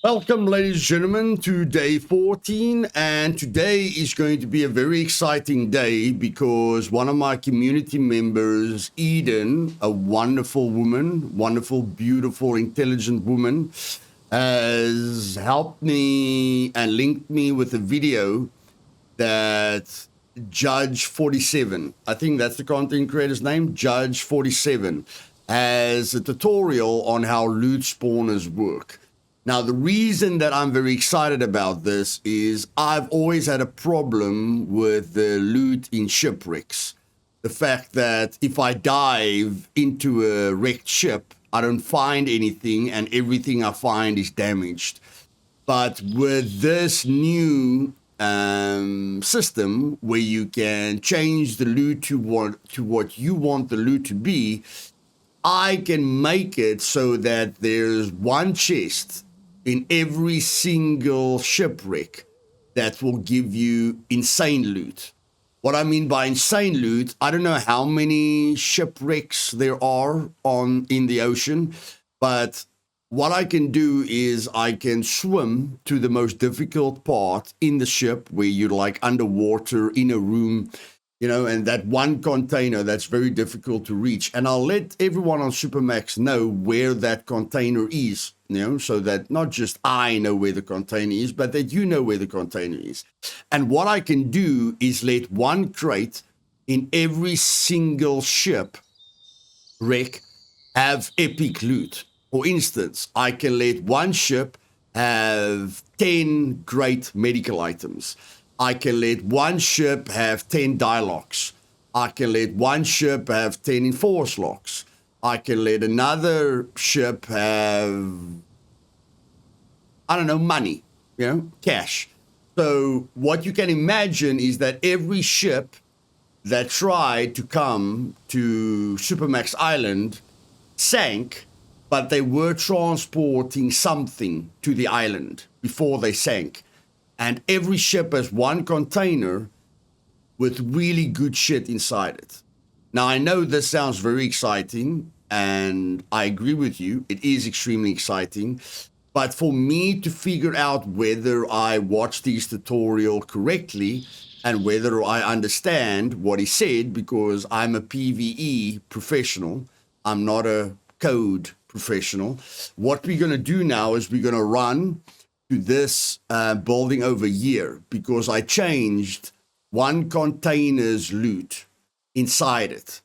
Welcome, ladies and gentlemen, to day 14, and today is going to be a very exciting day because one of my community members, Eden, a wonderful woman, wonderful, beautiful, intelligent woman, has helped me and linked me with a video that Judge 47, I think that's the content creator's name, Judge 47, has a tutorial on how loot spawners work. Now, the reason that I'm very excited about this is I've always had a problem with the loot in shipwrecks. The fact that if I dive into a wrecked ship, I don't find anything and everything I find is damaged. But with this new system where you can change the loot to what you want the loot to be, I can make it so that there's one chest in every single shipwreck that will give you insane loot. What I mean by insane loot, I don't know how many shipwrecks there are in the ocean, but what I can do is I can swim to the most difficult part in the ship where you're like underwater in a room, you know, and that one container that's very difficult to reach. And I'll let everyone on Supermax know where that container is, you know, so that not just I know where the container is, but that you know where the container is. And what I can do is let one crate in every single ship wreck have epic loot. For instance, I can let one ship have 10 great medical items. I can let one ship have 10 dialogues. I can let one ship have 10 enforce locks. I can let another ship have, I don't know, money, you know, cash. So what you can imagine is that every ship that tried to come to Supermax Island sank, but they were transporting something to the island before they sank. And every ship has one container with really good shit inside it. Now, I know this sounds very exciting, and I agree with you. It is extremely exciting. But for me to figure out whether I watched this tutorial correctly and whether I understand what he said, because I'm a PVE professional, I'm not a code professional. What we're going to do now is we're going to run to this building over here because I changed one container's loot inside it.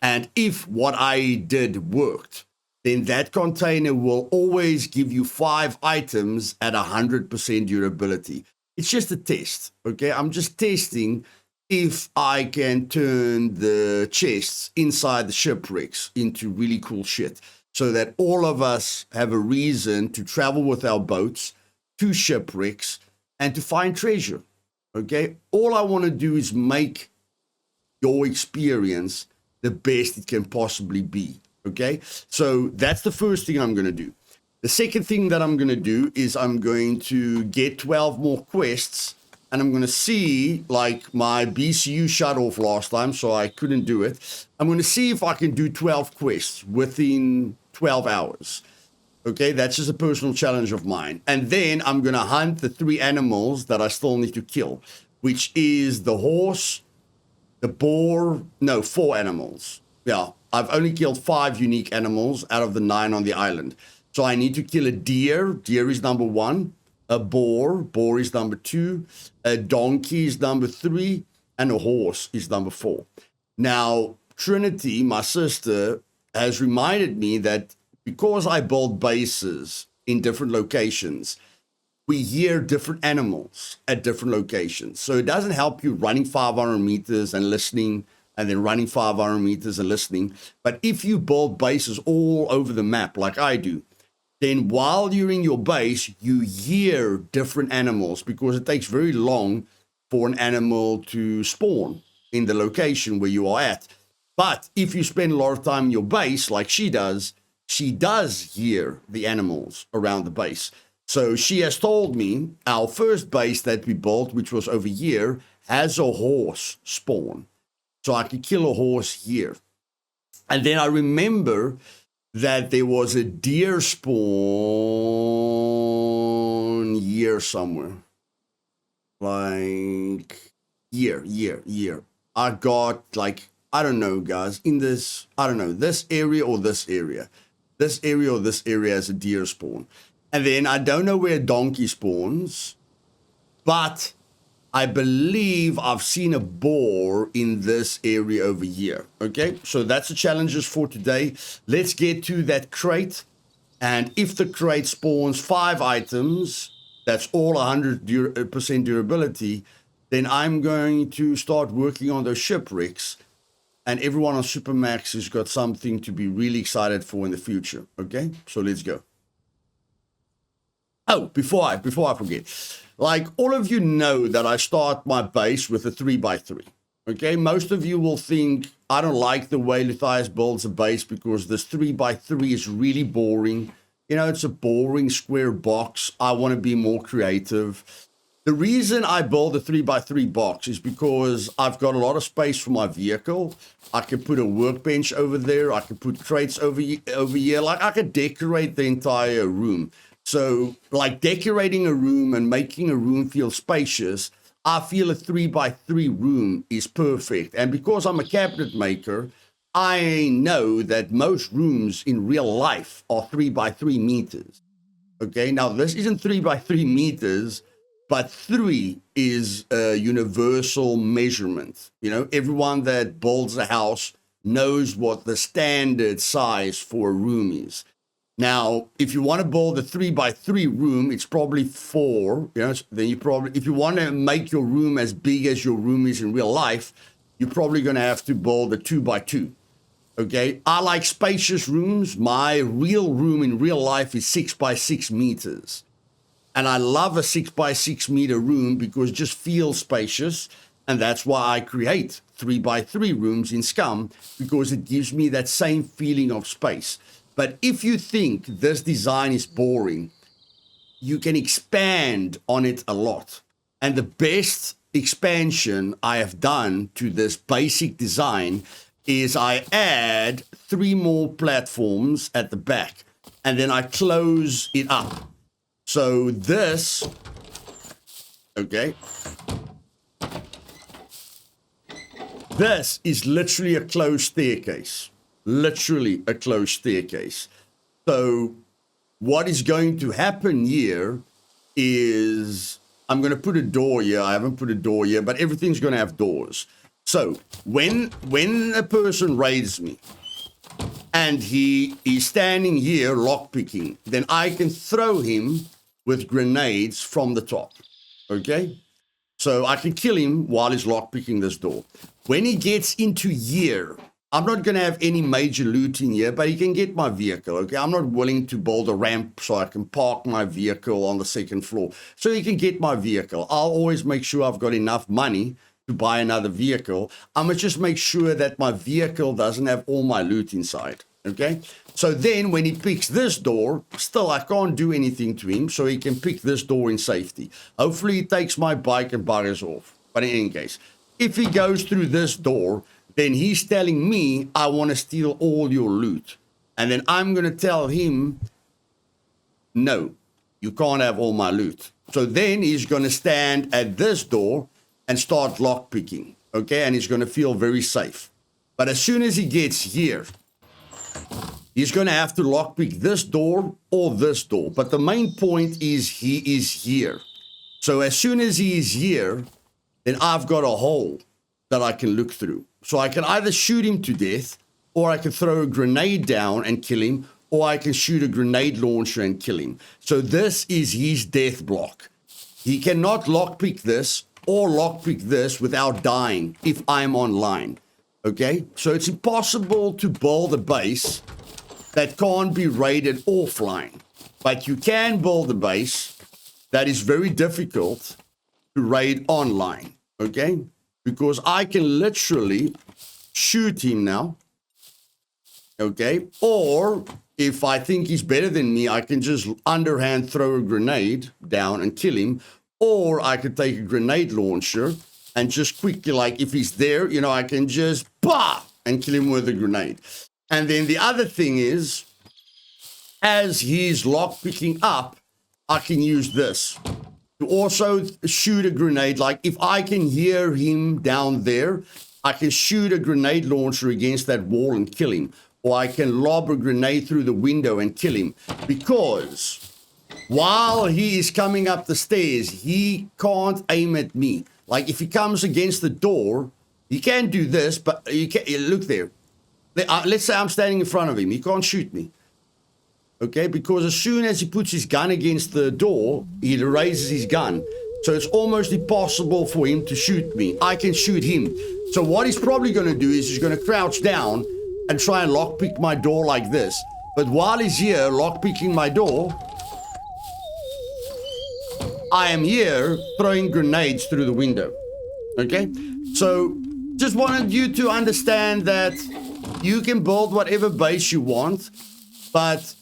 And if what I did worked, then that container will always give you 5 items at 100% durability. It's just a test, okay? I'm just testing if I can turn the chests inside the shipwrecks into really cool shit so that all of us have a reason to travel with our boats to shipwrecks and to find treasure, okay? All I want to do is make your experience the best it can possibly be, okay? So that's the first thing I'm going to do. The second thing that I'm going to do is I'm going to get 12 more quests, and I'm going to see, like my BCU shut off last time, so I couldn't do it. I'm going to see if I can do 12 quests within 12 hours. Okay, that's just a personal challenge of mine. And then I'm going to hunt the 3 animals that I still need to kill, which is the horse, the boar, no, 4 animals. Yeah, I've only killed 5 unique animals out of the 9 on the island. So I need to kill a deer. Deer is number 1. A boar is number 2. A donkey is number 3. And a horse is number 4. Now, Trinity, my sister, has reminded me that because I build bases in different locations, we hear different animals at different locations. So it doesn't help you running 500 meters and listening and then running 500 meters and listening. But if you build bases all over the map like I do, then while you're in your base, you hear different animals because it takes very long for an animal to spawn in the location where you are at. But if you spend a lot of time in your base like she does hear the animals around the base. So she has told me our first base that we built, which was over here, has a horse spawn. So I can kill a horse here. And then I remember that there was a deer spawn here somewhere. Like, year. I got, like, I don't know, guys, in this, I don't know, this area or this area. This area or this area has a deer spawn. And then I don't know where a donkey spawns, but I believe I've seen a boar in this area over here. Okay, so that's the challenges for today. Let's get to that crate. And if the crate spawns 5 items, that's all 100% durability, then I'm going to start working on those shipwrecks. And everyone on Supermax has got something to be really excited for in the future. Okay, so let's go. Oh, before I forget, like, all of you know that I start my base with a 3x3. Okay, most of you will think I don't like the way Luthais builds a base because this 3x3 is really boring. You know, it's a boring square box. I want to be more creative. The reason I build a 3x3 box is because I've got a lot of space for my vehicle. I can put a workbench over there. I can put crates over here. Like, I could decorate the entire room. So, like, decorating a room and making a room feel spacious, I feel a 3x3 room is perfect. And because I'm a cabinet maker, I know that most rooms in real life are 3x3 meters. Okay, now this isn't 3x3 meters, but 3 is a universal measurement. You know, everyone that builds a house knows what the standard size for a room is. Now, if you want to build a 3x3 room, it's probably 4. You know, then you probably, if you want to make your room as big as your room is in real life, you're probably going to have to build a 2x2. Okay, I like spacious rooms. My real room in real life is 6x6 meters. And I love a 6x6 meter room because it just feels spacious. And that's why I create 3x3 rooms in Scum, because it gives me that same feeling of space. But if you think this design is boring, you can expand on it a lot. And the best expansion I have done to this basic design is I add 3 more platforms at the back, and then I close it up. So this, okay, this is literally a closed staircase. Literally a closed staircase. So what is going to happen here is I'm going to put a door here. I haven't put a door here, but everything's going to have doors. So when a person raids me and he is standing here lockpicking, then I can throw him with grenades from the top. Okay? So I can kill him while he's lockpicking this door. When he gets into here, I'm not going to have any major loot in here, but he can get my vehicle, okay? I'm not willing to build a ramp so I can park my vehicle on the 2nd floor. So he can get my vehicle. I'll always make sure I've got enough money to buy another vehicle. I'm going to just make sure that my vehicle doesn't have all my loot inside, okay? So then when he picks this door, still I can't do anything to him, so he can pick this door in safety. Hopefully he takes my bike and buggers off. But in any case, if he goes through this door, then he's telling me, I want to steal all your loot. And then I'm going to tell him, no, you can't have all my loot. So then he's going to stand at this door and start lockpicking, okay? And he's going to feel very safe. But as soon as he gets here, he's going to have to lockpick this door or this door. But the main point is he is here. So as soon as he is here, then I've got a hole that I can look through. So I can either shoot him to death, or I can throw a grenade down and kill him, or I can shoot a grenade launcher and kill him. So this is his death block. He cannot lockpick this or lockpick this without dying if I'm online. Okay? So it's impossible to build a base that can't be raided offline. But you can build a base that is very difficult to raid online. Okay? Because I can literally shoot him now, okay? Or if I think he's better than me, I can just underhand throw a grenade down and kill him. Or I could take a grenade launcher and just quickly, like if he's there, you know, I can just bah and kill him with a grenade. And then the other thing is, as he's lock picking up, I can use this to also shoot a grenade. Like if I can hear him down there, I can shoot a grenade launcher against that wall and kill him. Or I can lob a grenade through the window and kill him. Because while he is coming up the stairs, he can't aim at me. Like if he comes against the door, he can do this, but you can't, look there. Let's say I'm standing in front of him. He can't shoot me. Okay, because as soon as he puts his gun against the door, he raises his gun. So it's almost impossible for him to shoot me. I can shoot him. So what he's probably going to do is he's going to crouch down and try and lockpick my door like this. But while he's here lockpicking my door, I am here throwing grenades through the window. Okay? So just wanted you to understand that you can build whatever base you want, but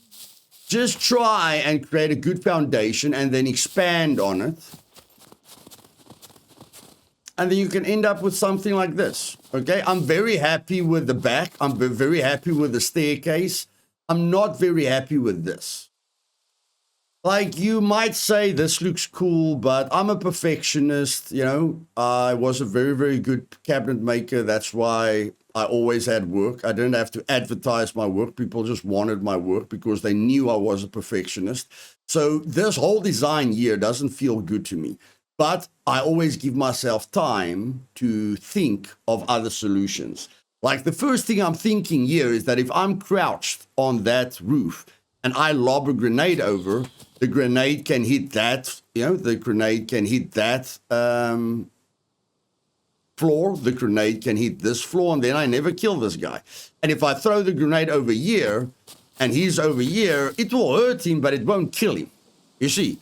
just try and create a good foundation and then expand on it. And then you can end up with something like this. Okay, I'm very happy with the back. I'm very happy with the staircase. I'm not very happy with this. Like, you might say this looks cool, but I'm a perfectionist, you know. I was a very, very good cabinet maker. That's why I always had work. I didn't have to advertise my work. People just wanted my work because they knew I was a perfectionist. So this whole design year doesn't feel good to me. But I always give myself time to think of other solutions. Like the first thing I'm thinking here is that if I'm crouched on that roof and I lob a grenade over, the grenade can hit that, you know, the grenade can hit that floor, the grenade can hit this floor, and then I never kill this guy. And if I throw the grenade over here and he's over here, it will hurt him, but it won't kill him. You see?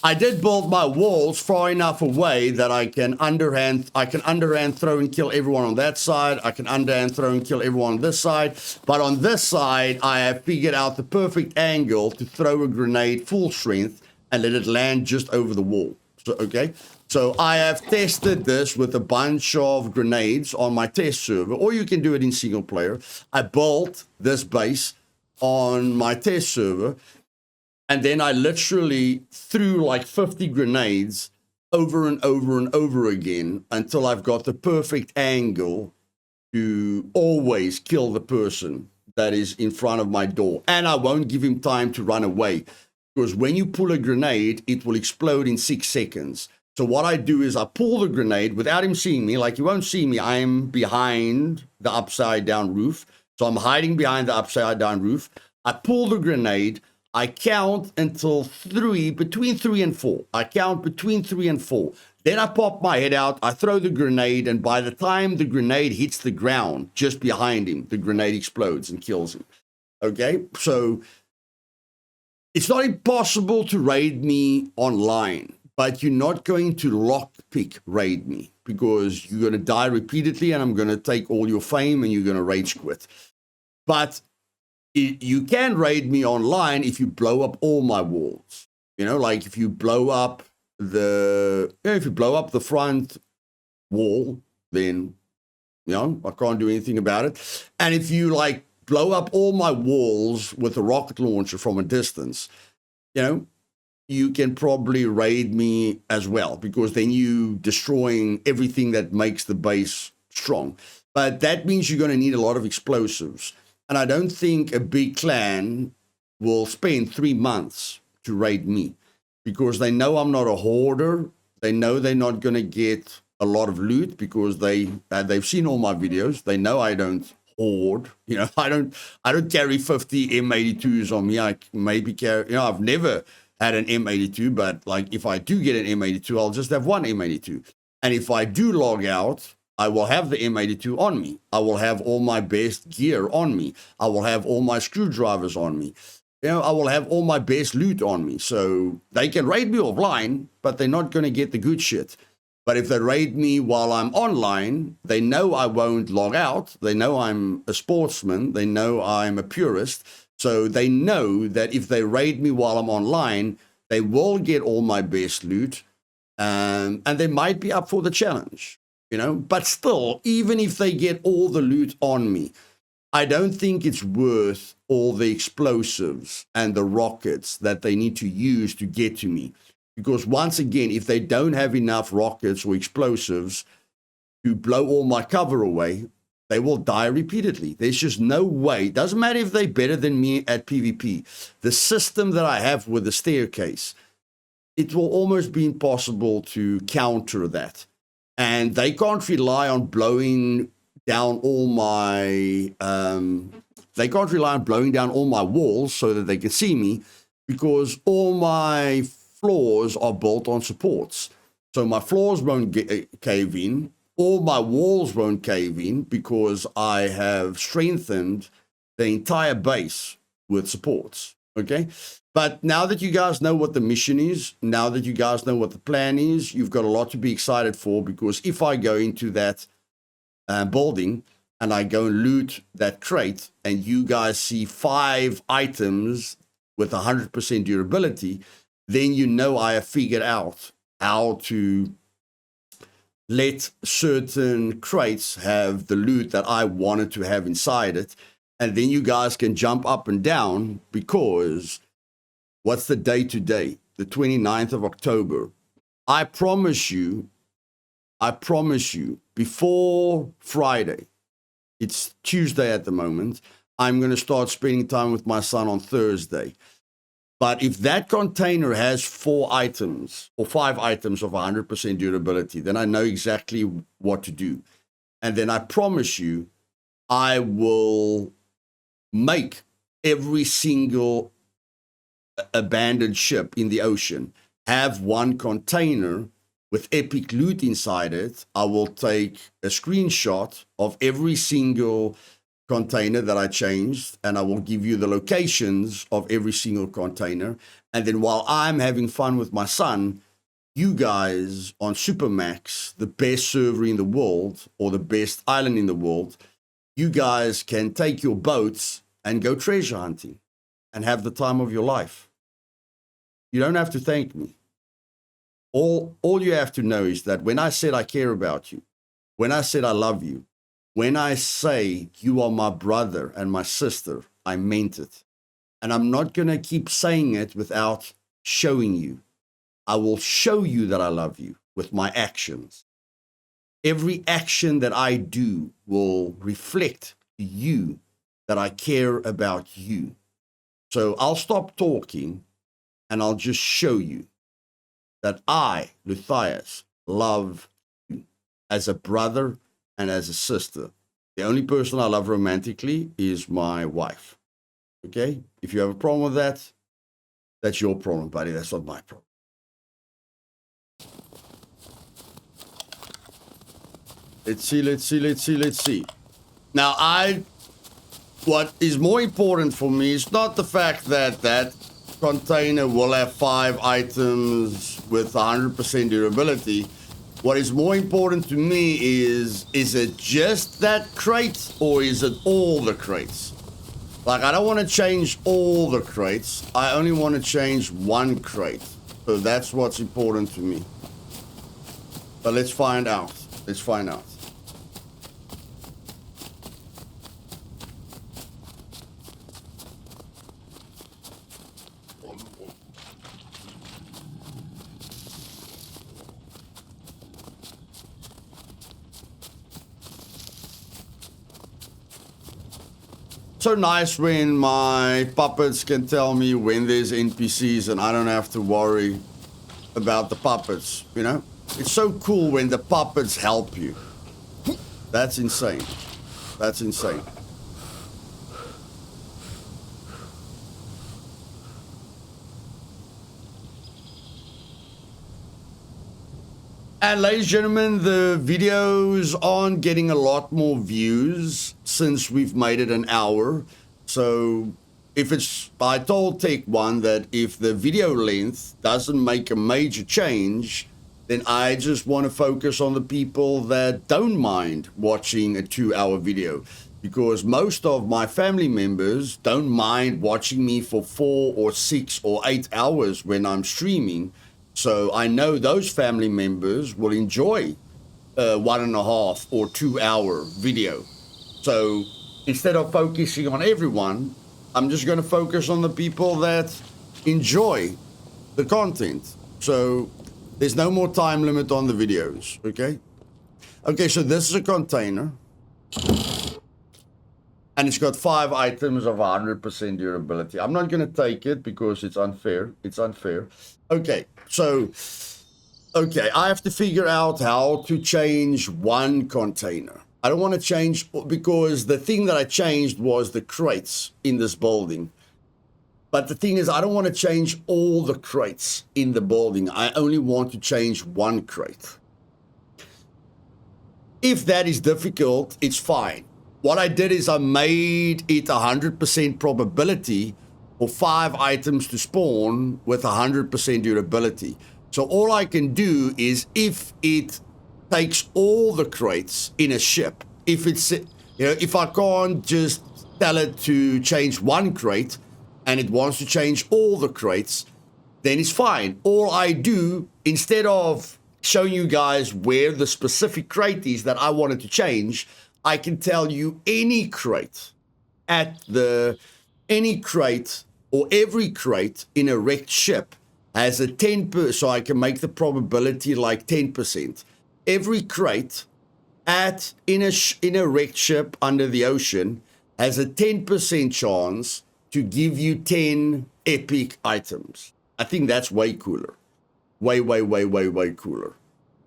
I did build my walls far enough away that I can underhand throw and kill everyone on that side. I can underhand throw and kill everyone on this side. But on this side, I have figured out the perfect angle to throw a grenade full strength and let it land just over the wall. So, okay. So I have tested this with a bunch of grenades on my test server, or you can do it in single player. I built this base on my test server. And then I literally threw like 50 grenades over and over and over again until I've got the perfect angle to always kill the person that is in front of my door. And I won't give him time to run away, because when you pull a grenade, it will explode in 6 seconds. So what I do is I pull the grenade without him seeing me. Like, you won't see me. I am behind the upside down roof. So I'm hiding behind the upside down roof. I pull the grenade. I count until between 3 and 4. I count between 3 and 4. Then I pop my head out, I throw the grenade, and by the time the grenade hits the ground just behind him, the grenade explodes and kills him. Okay? So it's not impossible to raid me online, but you're not going to lockpick raid me, because you're going to die repeatedly and I'm going to take all your fame and you're going to rage quit. But you can raid me online if you blow up all my walls. You know, like if you blow up the front wall, then, you know, I can't do anything about it. And if you like blow up all my walls with a rocket launcher from a distance, you know, you can probably raid me as well, because then you destroying everything that makes the base strong. But that means you're going to need a lot of explosives. And I don't think a big clan will spend 3 months to raid me, because they know I'm not a hoarder. They know they're not going to get a lot of loot, because they've seen all my videos. They know I don't hoard. You know, I don't carry 50 M82s on me. I maybe carry, you know, I've never had an M82, but like if I do get an M82, I'll just have one M82. And if I do log out, I will have the M82 on me. I will have all my best gear on me. I will have all my screwdrivers on me. You know, I will have all my best loot on me. So they can raid me offline, but they're not going to get the good shit. But if they raid me while I'm online, they know I won't log out. They know I'm a sportsman. They know I'm a purist. So they know that if they raid me while I'm online, they will get all my best loot. And they might be up for the challenge. You know, but still, even if they get all the loot on me, I don't think it's worth all the explosives and the rockets that they need to use to get to me. Because once again, if they don't have enough rockets or explosives to blow all my cover away, they will die repeatedly. There's just no way. It doesn't matter if they're better than me at PvP. The system that I have with the staircase, it will almost be impossible to counter that. And they can't rely on blowing down all my walls so that they can see me, because all my floors are built on supports. So my floors won't cave in. All my walls won't cave in because I have strengthened the entire base with supports. Okay. But now that you guys know what the mission is, now that you guys know what the plan is, you've got a lot to be excited for, because if I go into that building and I go and loot that crate and you guys see 5 items with 100% durability, then you know I have figured out how to let certain crates have the loot that I wanted to have inside it. And then you guys can jump up and down, because what's the day today? The 29th of October. I promise you, before Friday, it's Tuesday at the moment, I'm going to start spending time with my son on Thursday. But if that container has 4 items or 5 items of 100% durability, then I know exactly what to do. And then I promise you, I will make every single abandoned ship in the ocean have one container with epic loot inside it. I will take a screenshot of every single container that I changed, and I will give you the locations of every single container. And then while I'm having fun with my son, you guys on Supermax, the best server in the world, or the best island in the world, you guys can take your boats and go treasure hunting and have the time of your life. You don't have to thank me. All you have to know is that when I said I care about you, when I said I love you, when I say you are my brother and my sister, I meant it. And I'm not going to keep saying it without showing you. I will show you that I love you with my actions. Every action that I do will reflect to you that I care about you. So I'll stop talking and I'll just show you that I, Luthais, love you as a brother and as a sister. The only person I love romantically is my wife. Okay? If you have a problem with that, that's your problem, buddy. That's not my problem. Let's see. Now, what is more important for me is not the fact that that container will have 5 items with 100% durability. What is more important to me is it just that crate, or is it all the crates? Like, I don't want to change all the crates. I only want to change one crate. So that's what's important to me. But let's find out. Let's find out. So nice when my puppets can tell me when there's NPCs and I don't have to worry about the puppets, you know? It's so cool when the puppets help you. That's insane. That's insane. And ladies and gentlemen, the videos aren't getting a lot more views since we've made it an hour. So I told Tech One that if the video length doesn't make a major change, then I just want to focus on the people that don't mind watching a 2-hour video. Because most of my family members don't mind watching me for 4 or 6 or 8 hours when I'm streaming. So I know those family members will enjoy a 1.5 or 2 hour video. So instead of focusing on everyone, I'm just going to focus on the people that enjoy the content. So there's no more time limit on the videos, okay? Okay, so this is a container. And it's got 5 items of 100% durability. I'm not going to take it because it's unfair. It's unfair. Okay, so... Okay, I have to figure out how to change one container. I don't want to change, because the thing that I changed was the crates in this building. But the thing is, I don't want to change all the crates in the building. I only want to change one crate. If that is difficult, it's fine. What I did is I made it 100% probability for 5 items to spawn with 100% durability. So all I can do is, if it takes all the crates in a ship, if it's, you know, if I can't just tell it to change one crate and it wants to change all the crates, then it's fine. All I do, instead of showing you guys where the specific crate is that I wanted to change, I can tell you any crate any crate or every crate in a wrecked ship has a 10%, so I can make the probability like 10%. Every crate in a wrecked ship under the ocean has a 10% chance to give you 10 epic items. I think that's way cooler. Way cooler.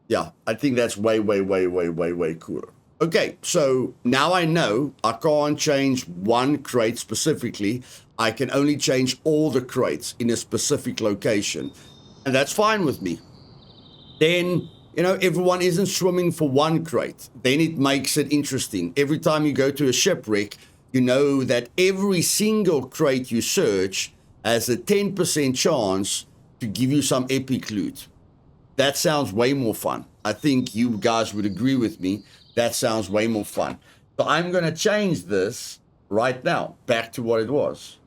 Yeah, I think that's way cooler. Okay, so now I know I can't change one crate specifically. I can only change all the crates in a specific location. And that's fine with me. Then, you know, everyone isn't swimming for one crate. Then it makes it interesting. Every time you go to a shipwreck, you know that every single crate you search has a 10% chance to give you some epic loot. That sounds way more fun. I think you guys would agree with me. That sounds way more fun. So I'm going to change this right now back to what it was.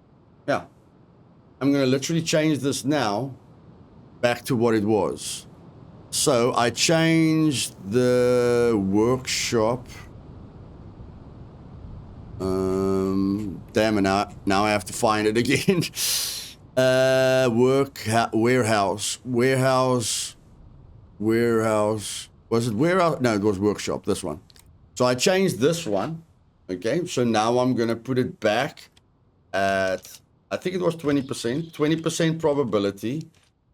Yeah. I'm going to literally change this now back to what it was. So I changed the workshop. Damn it, now I have to find it again. Warehouse. Was it warehouse? No, it was workshop, this one. So I changed this one. Okay, so now I'm going to put it back at, I think it was 20%. 20% probability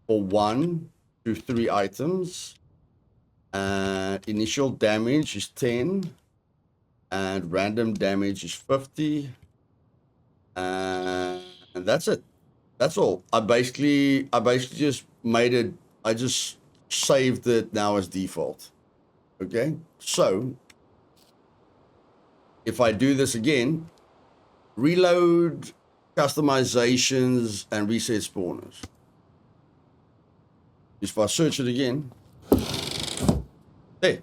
for 1 to 3 items. Initial damage is 10. And random damage is 50. And that's it. That's all. I basically just made it, I just saved it now as default. Okay, so if I do this again, reload, customizations, and reset spawners. If I search it again, there,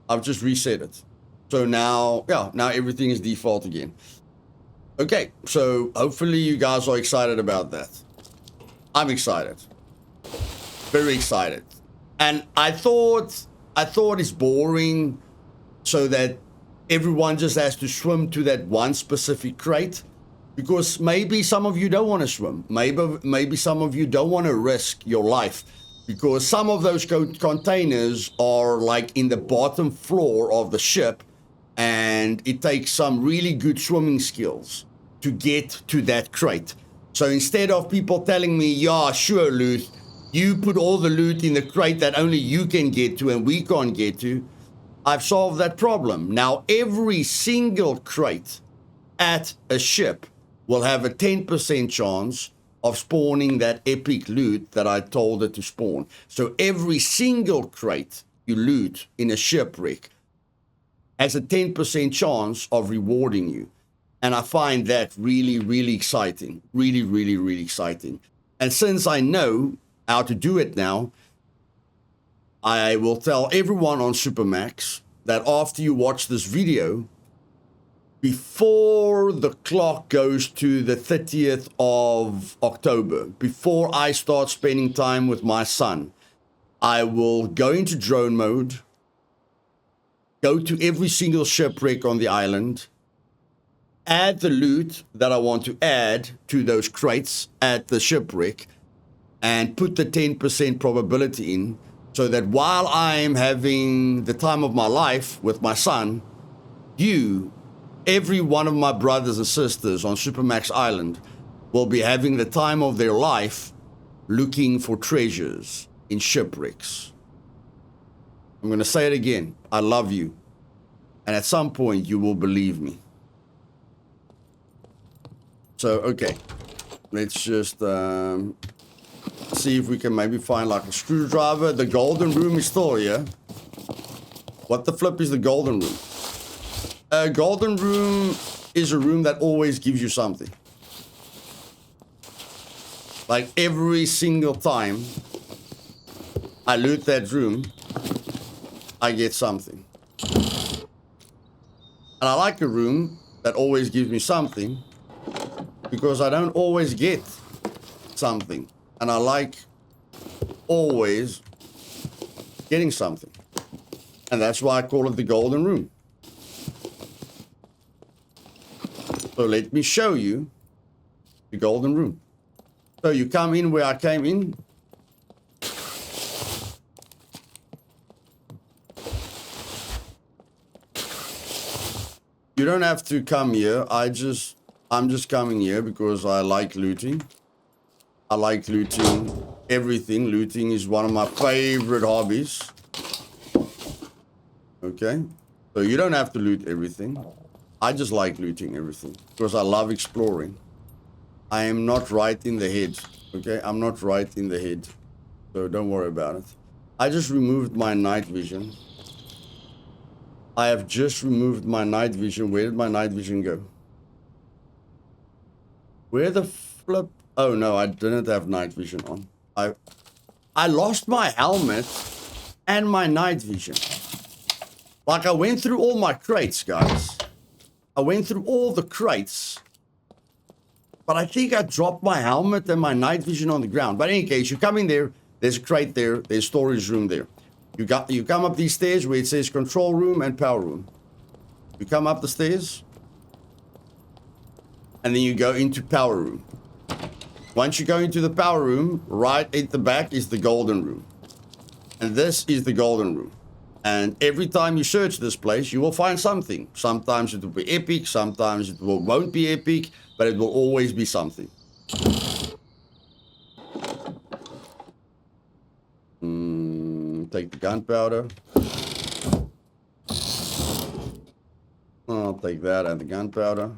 I've just reset it. So now, yeah, now everything is default again. Okay, so hopefully you guys are excited about that. I'm excited. Very excited. And I thought it's boring so that everyone just has to swim to that one specific crate, because maybe some of you don't want to swim. Maybe some of you don't want to risk your life, because some of those containers are like in the bottom floor of the ship, and it takes some really good swimming skills to get to that crate. So instead of people telling me, yeah, sure, Luth, you put all the loot in the crate that only you can get to and we can't get to, I've solved that problem. Now every single crate at a ship will have a 10% chance of spawning that epic loot that I told it to spawn. So every single crate you loot in a shipwreck has a 10% chance of rewarding you. And I find that really, really exciting. Really, really, really exciting. And since I know how to do it now, I will tell everyone on Supermax that after you watch this video, before the clock goes to the 30th of October, before I start spending time with my son, I will go into drone mode, go to every single shipwreck on the island, add the loot that I want to add to those crates at the shipwreck and put the 10% probability in, so that while I'm having the time of my life with my son, every one of my brothers and sisters on Supermax Island will be having the time of their life looking for treasures in shipwrecks. I'm going to say it again. I love you. And at some point, you will believe me. So, okay. Let's just see if we can maybe find like a screwdriver. The golden room is still here. What the flip is the golden room? A golden room is a room that always gives you something. Like every single time I loot that room, I get something. And I like a room that always gives me something because I don't always get something. And I like always getting something. And that's why I call it the golden room. So let me show you the golden room. So you come in where I came in. You don't have to come here. I'm just coming here because I like looting. I like looting everything. Looting is one of my favorite hobbies. Okay? So you don't have to loot everything. I just like looting everything because I love exploring. I am not right in the head. Okay? I'm not right in the head. So don't worry about it. I just removed my night vision. I have just removed my night vision. Where did my night vision go? Where the flip? Oh no, I didn't have night vision on. I lost my helmet and my night vision. Like I went through all my crates, guys. I went through all the crates. But I think I dropped my helmet and my night vision on the ground. But in any case, you come in there, there's a crate there, there's storage room there. You come up these stairs where it says control room and power room. You come up the stairs. And then you go into power room. Once you go into the power room, right at the back is the golden room. And this is the golden room. And every time you search this place, you will find something. Sometimes it will be epic, sometimes it won't be epic, but it will always be something. Take the gunpowder. I'll take that and the gunpowder.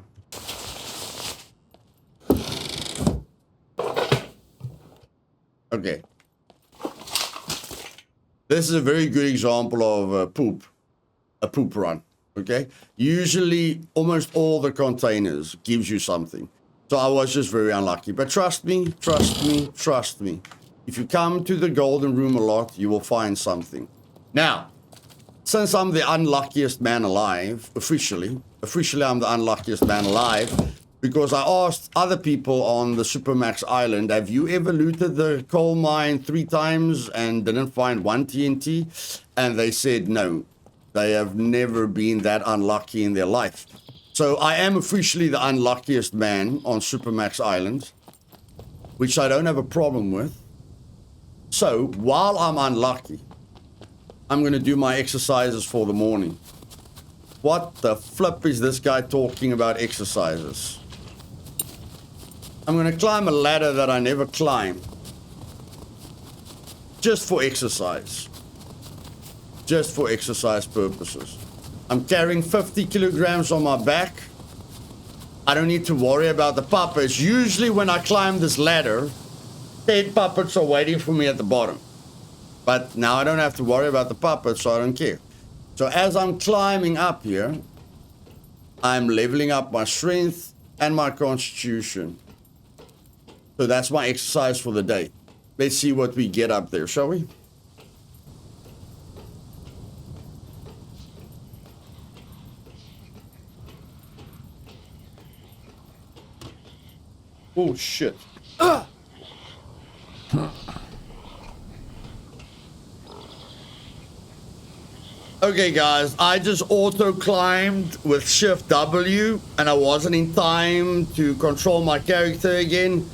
Okay. This is a very good example of a poop run. Okay. Usually, almost all the containers gives you something. So I was just very unlucky. But trust me, trust me, trust me. If you come to the golden room a lot, you will find something. Now, since I'm the unluckiest man alive, officially I'm the unluckiest man alive, because I asked other people on the Supermax Island, have you ever looted the coal mine 3 times and didn't find 1 TNT? And they said no. They have never been that unlucky in their life. So I am officially the unluckiest man on Supermax Island, which I don't have a problem with. So while I'm unlucky, I'm going to do my exercises for the morning. What the flip is this guy talking about exercises? I'm going to climb a ladder that I never climb. Just for exercise. Just for exercise purposes. I'm carrying 50 kilograms on my back. I don't need to worry about the puppets. Usually when I climb this ladder, 10 puppets are waiting for me at the bottom. But now I don't have to worry about the puppets, so I don't care. So as I'm climbing up here, I'm leveling up my strength and my constitution. So that's my exercise for the day. Let's see what we get up there, shall we? Oh, shit. Ah! Okay, guys, I just auto climbed with Shift W and I wasn't in time to control my character again.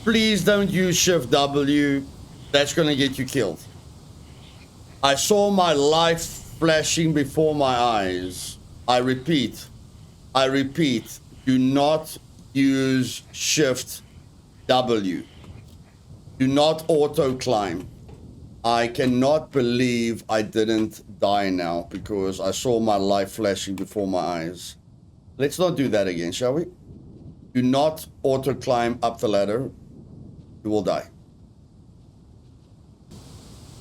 Please don't use Shift W. That's gonna get you killed. I saw my life flashing before my eyes. I repeat, do not use Shift W. Do not auto climb. I cannot believe I didn't die now because I saw my life flashing before my eyes. Let's not do that again, shall we? Do not auto climb up the ladder. You will die.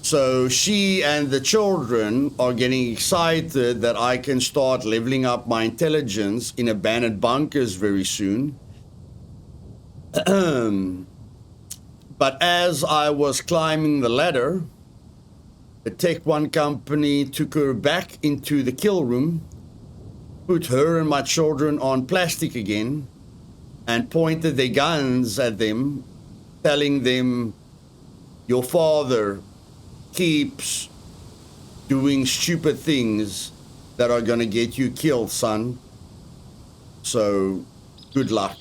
So she and the children are getting excited that I can start leveling up my intelligence in abandoned bunkers very soon. But as I was climbing the ladder, the Tech 1 company took her back into the kill room, put her and my children on plastic again, and pointed their guns at them, telling them, your father keeps doing stupid things that are gonna get you killed, son. So, good luck.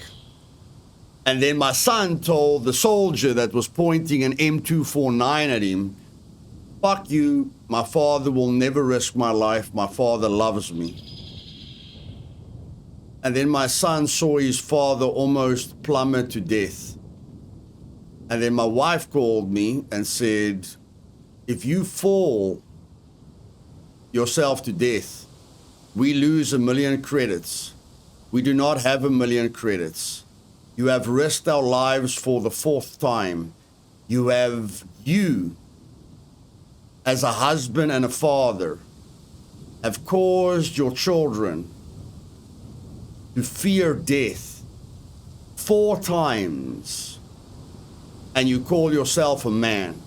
And then my son told the soldier that was pointing an M249 at him, fuck you, my father will never risk my life, my father loves me. And then my son saw his father almost plummet to death. And then my wife called me and said, if you fall yourself to death, we lose 1 million credits. We do not have 1 million credits. You have risked our lives for the 4th time. You, as a husband and a father, have caused your children to fear death 4 times, and you call yourself a man.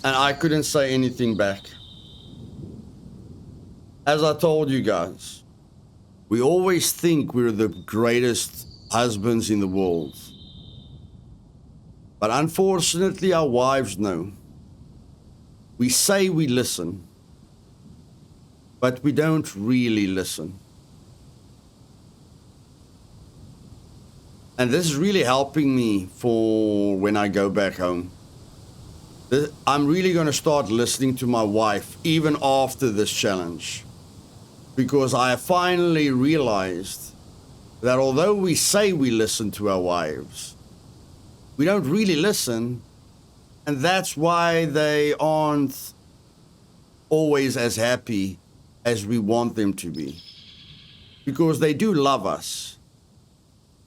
And I couldn't say anything back. As I told you guys, we always think we're the greatest husbands in the world. But unfortunately, our wives know. We say we listen, but we don't really listen. And this is really helping me for when I go back home. I'm really going to start listening to my wife even after this challenge, because I have finally realized that although we say we listen to our wives, we don't really listen, and that's why they aren't always as happy as we want them to be. Because they do love us,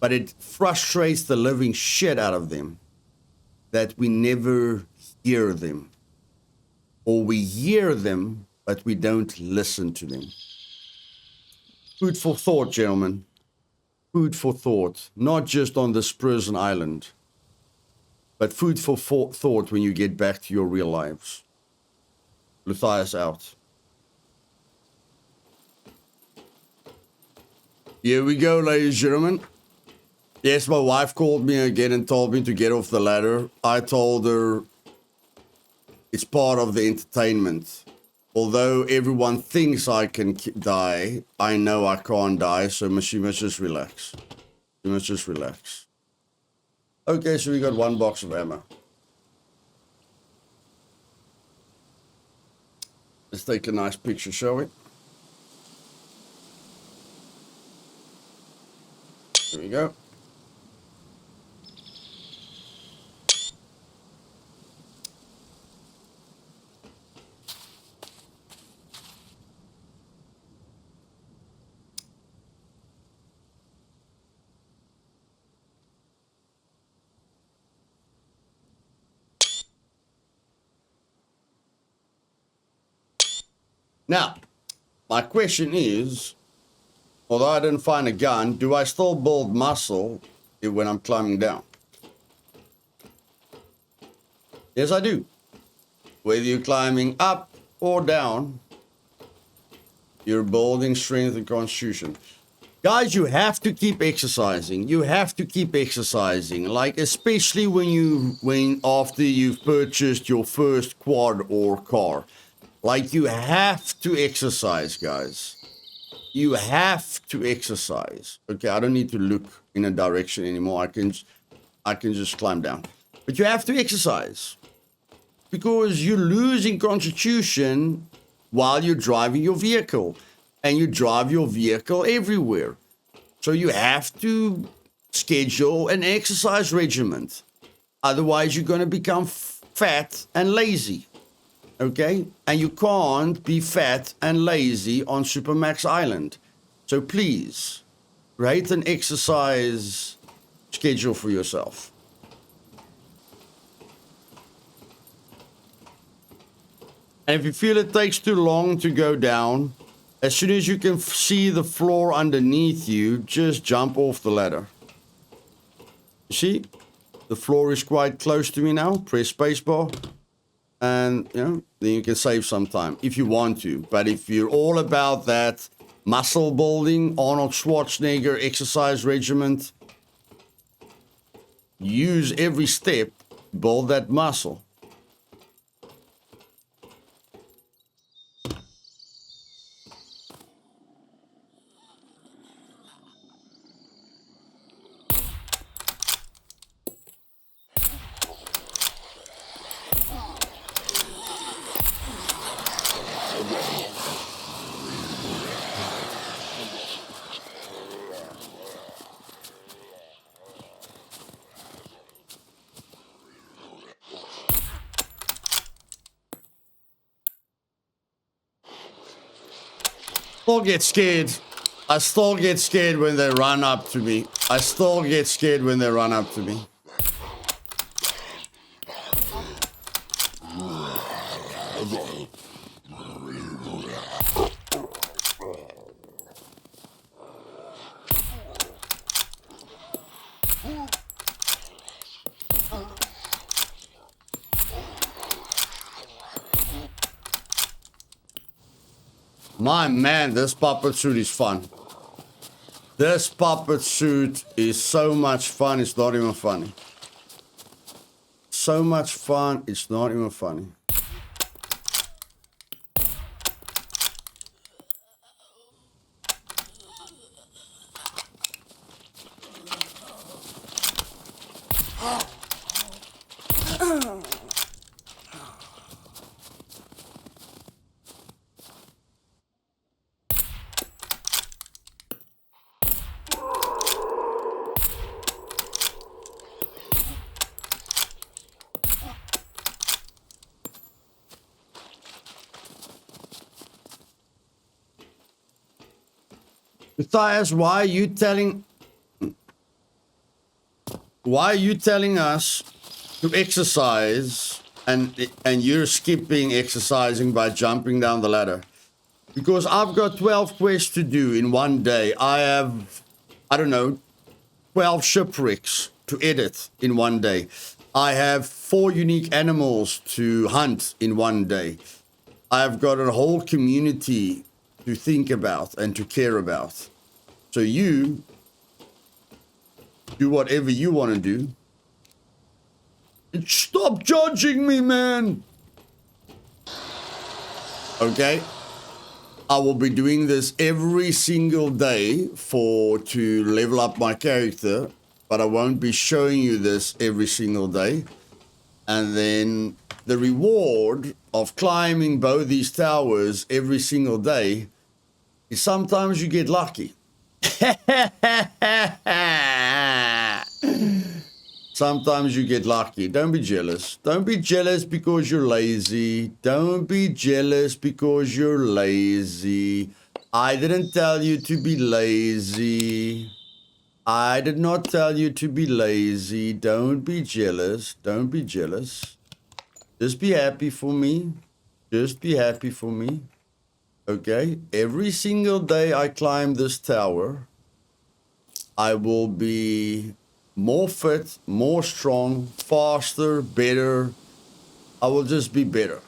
but it frustrates the living shit out of them that we never hear them. Or we hear them, but we don't listen to them. Food for thought, gentlemen. Food for thought. Not just on this prison island, but food for thought when you get back to your real lives. Luthais out. Here we go, ladies and gentlemen. Yes, my wife called me again and told me to get off the ladder. I told her it's part of the entertainment. Although everyone thinks I can die, I know I can't die, so she must just relax. She must just relax. Okay, so we got 1 box of ammo. Let's take a nice picture, shall we? Here we go. Now, my question is, although I didn't find a gun, do I still build muscle when I'm climbing down? Yes, I do. Whether you're climbing up or down, you're building strength and constitution. Guys, you have to keep exercising. You have to keep exercising. Like, especially when after you've purchased your first quad or car. Like, you have to exercise, guys. You have to exercise. Okay, I don't need to look in a direction anymore. I can just climb down. But you have to exercise. Because you're losing constitution while you're driving your vehicle. And you drive your vehicle everywhere. So you have to schedule an exercise regimen. Otherwise, you're going to become fat and lazy. Okay? And you can't be fat and lazy on Supermax Island. So please, write an exercise schedule for yourself. And if you feel it takes too long to go down, as soon as you can see the floor underneath you, just jump off the ladder. You see? The floor is quite close to me now. Press spacebar. And, you know, then you can save some time if you want to. But if you're all about that muscle building, Arnold Schwarzenegger exercise regimen, use every step to build that muscle. Still get scared. I still get scared when they run up to me. I still get scared when they run up to me. My man, this puppet suit is fun. This puppet suit is so much fun, it's not even funny. So much fun, it's not even funny. Luthais, why are you telling us to exercise and you're skipping exercising by jumping down the ladder? Because I've got 12 quests to do in one day. I have, I don't know, 12 shipwrecks to edit in one day. I have 4 unique animals to hunt in one day. I've got a whole community to think about and to care about. So you do whatever you want to do. And stop judging me, man. Okay? I will be doing this every single day to level up my character, but I won't be showing you this every single day. And then the reward of climbing both these towers every single day is sometimes you get lucky. Sometimes you get lucky. Don't be jealous. Don't be jealous because you're lazy. Don't be jealous because you're lazy. I didn't tell you to be lazy. I did not tell you to be lazy. Don't be jealous. Don't be jealous. Just be happy for me. Just be happy for me. Okay? Every single day I climb this tower, I will be more fit, more strong, faster, better. I will just be better.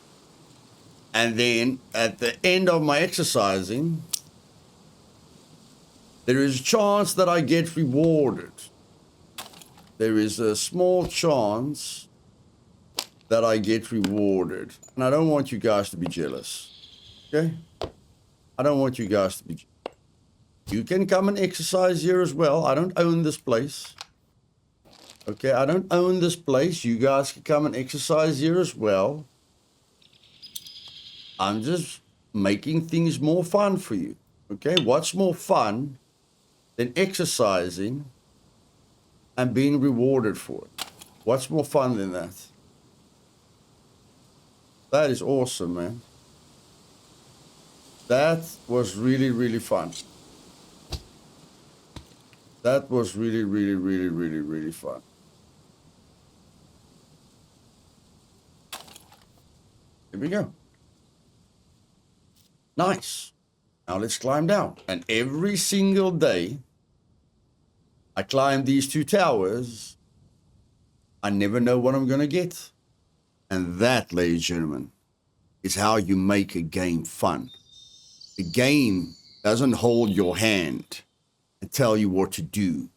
And then at the end of my exercising, there is a chance that I get rewarded. There is a small chance that I get rewarded. And I don't want you guys to be jealous. Okay? I don't want you guys to be jealous. You can come and exercise here as well. I don't own this place. Okay, I don't own this place. You guys can come and exercise here as well. I'm just making things more fun for you. Okay, what's more fun than exercising and being rewarded for it? What's more fun than that? That is awesome, man. That was really, really fun. That was really, really, really, really, really fun. Here we go. Nice. Now let's climb down. And every single day, I climb these 2 towers. I never know what I'm going to get. And that, ladies and gentlemen, is how you make a game fun. The game doesn't hold your hand and tell you what to do.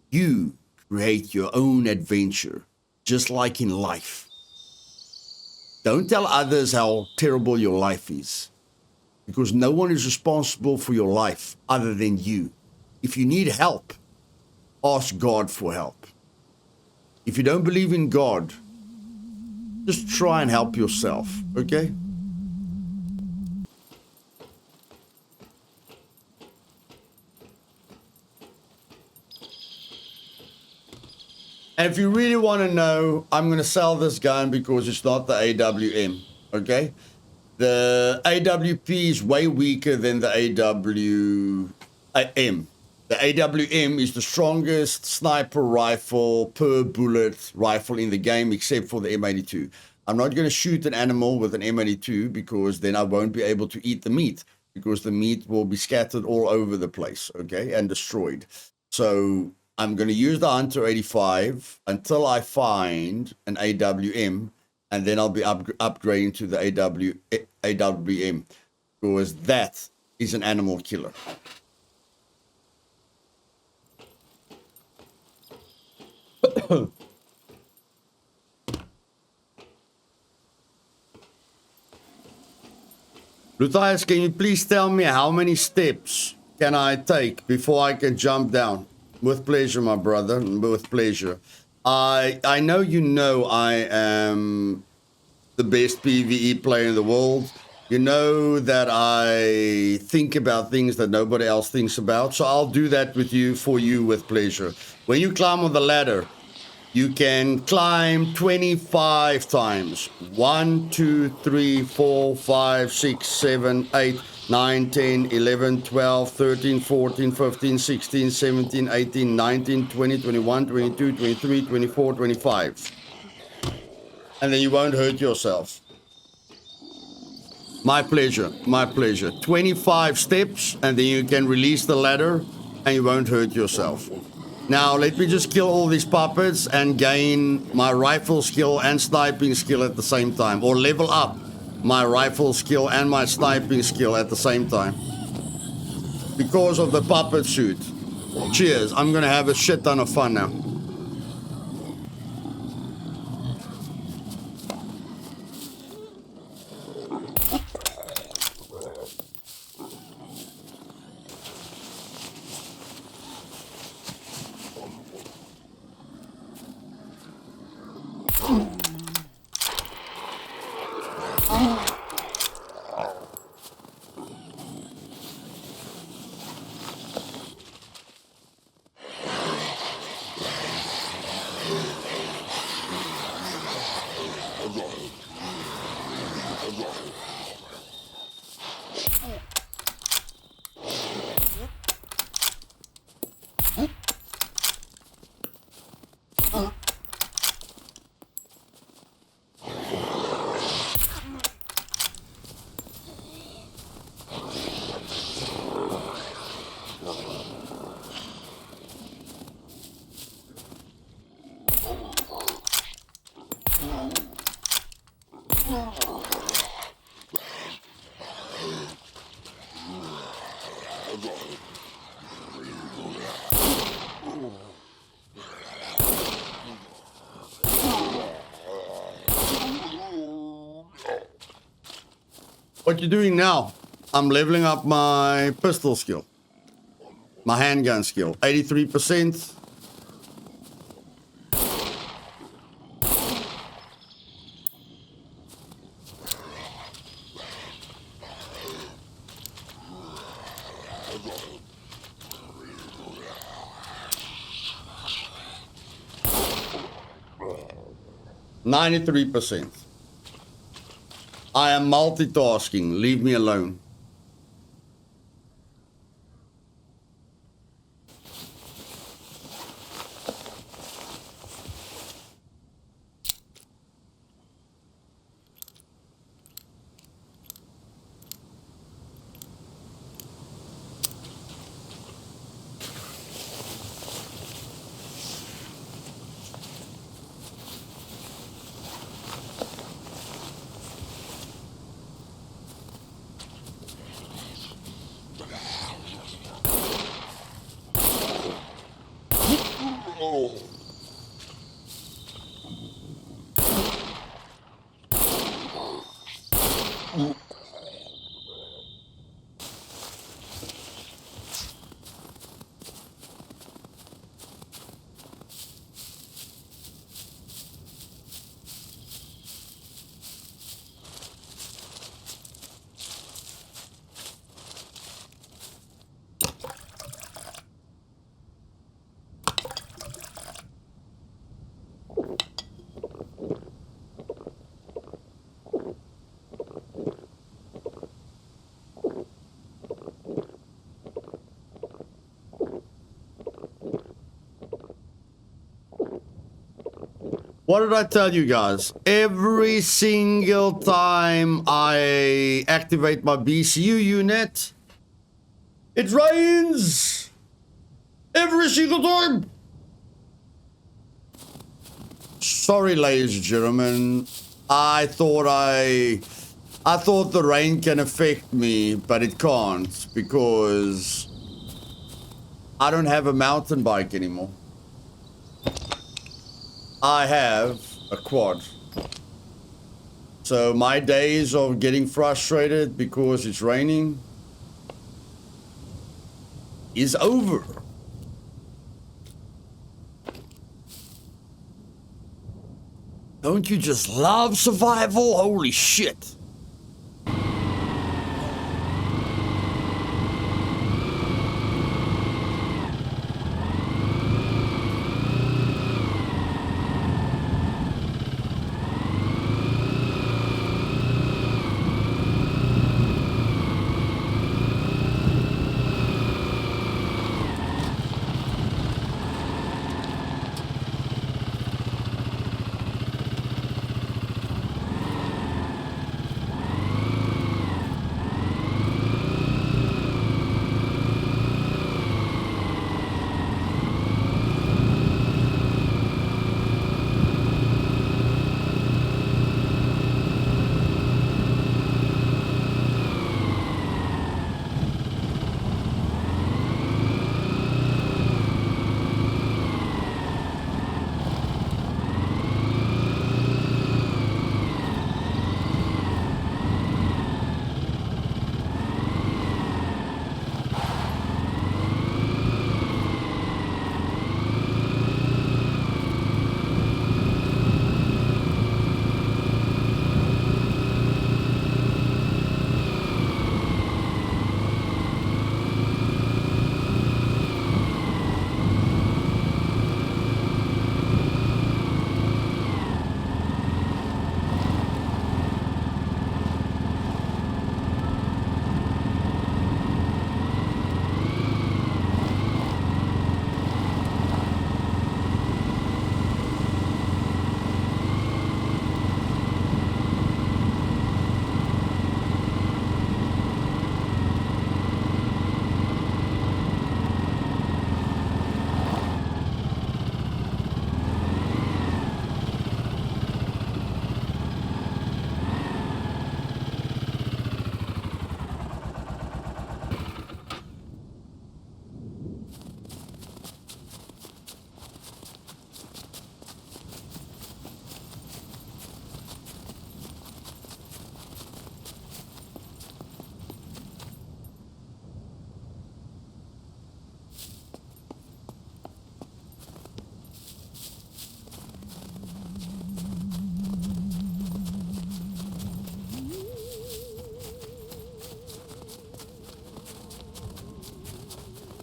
You create your own adventure, just like in life. Don't tell others how terrible your life is, because no one is responsible for your life other than you. If you need help, ask God for help. If you don't believe in God, just try and help yourself, okay? And if you really want to know, I'm going to sell this gun because it's not the AWM, okay? The AWP is way weaker than the AWM. The AWM is the strongest sniper rifle per bullet rifle in the game, except for the M82. I'm not going to shoot an animal with an M82 because then I won't be able to eat the meat, because the meat will be scattered all over the place, okay, and destroyed. So I'm going to use the Hunter 85 until I find an AWM, and then I'll be upgrading to the AWM, because that is an animal killer. Luthais, can you please tell me how many steps can I take before I can jump down? With pleasure, my brother, with pleasure. I know you know I am the best PVE player in the world. You know that I think about things that nobody else thinks about, so I'll do that with you, for you, with pleasure. When you climb on the ladder, you can climb 25 times. 1, 2, 3, 4, 5, 6, 7, 8, 9, 10, 11, 12, 13, 14, 15, 16, 17, 18, 19, 20, 21, 22, 23, 24, 25. And then you won't hurt yourself. My pleasure, my pleasure. 25 steps, and then you can release the ladder, and you won't hurt yourself. Now, let me just kill all these puppets and gain my rifle skill and sniping skill at the same time. Or level up my rifle skill and my sniping skill at the same time. Because of the puppet suit. Cheers. I'm going to have a shit ton of fun now. What you doing now? I'm leveling up my pistol skill. My handgun skill. 83%. %. I am multitasking. Leave me alone. What did I tell you guys? Every single time I activate my BCU unit, it rains! Every single time! Sorry, ladies and gentlemen. I thought the rain can affect me, but it can't because I don't have a mountain bike anymore. I have a quad. So my days of getting frustrated because it's raining is over. Don't you just love survival? Holy shit.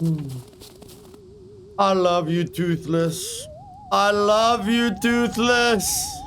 I love you, Toothless. I love you, Toothless.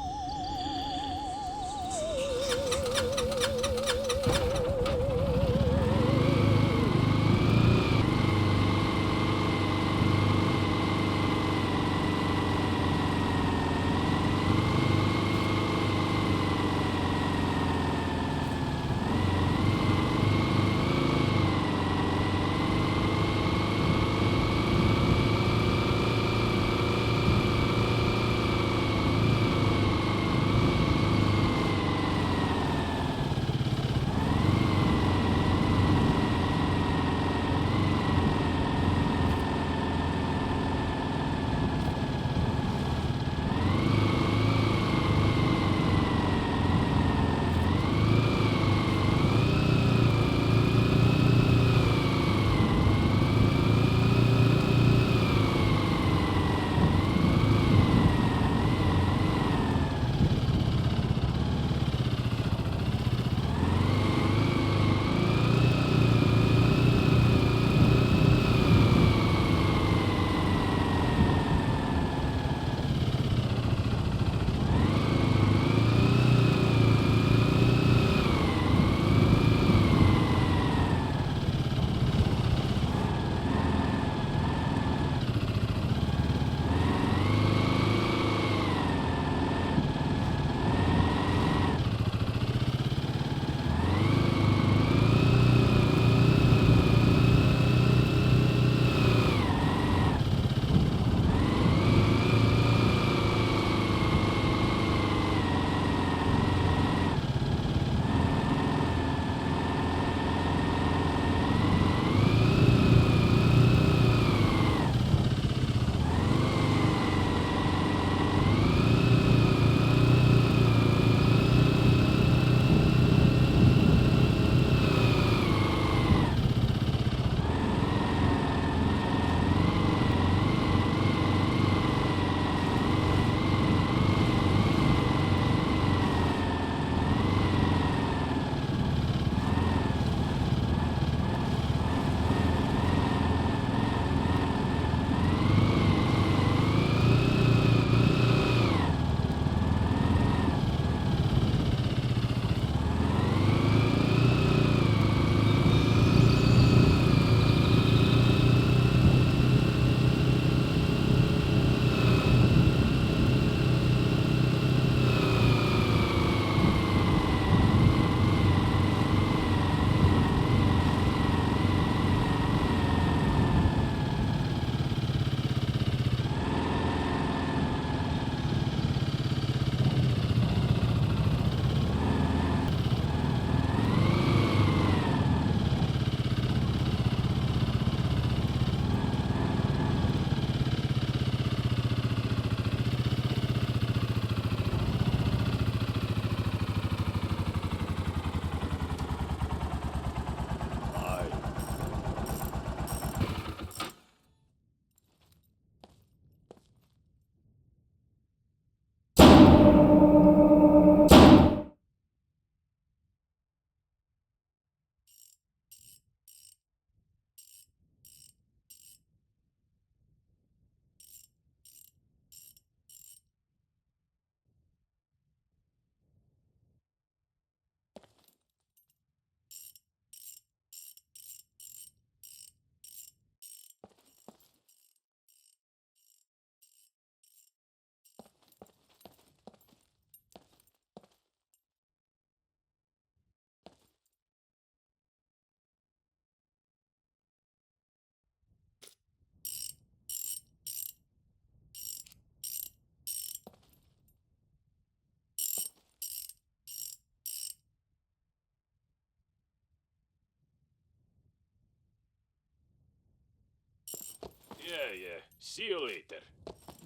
Yeah. See you later.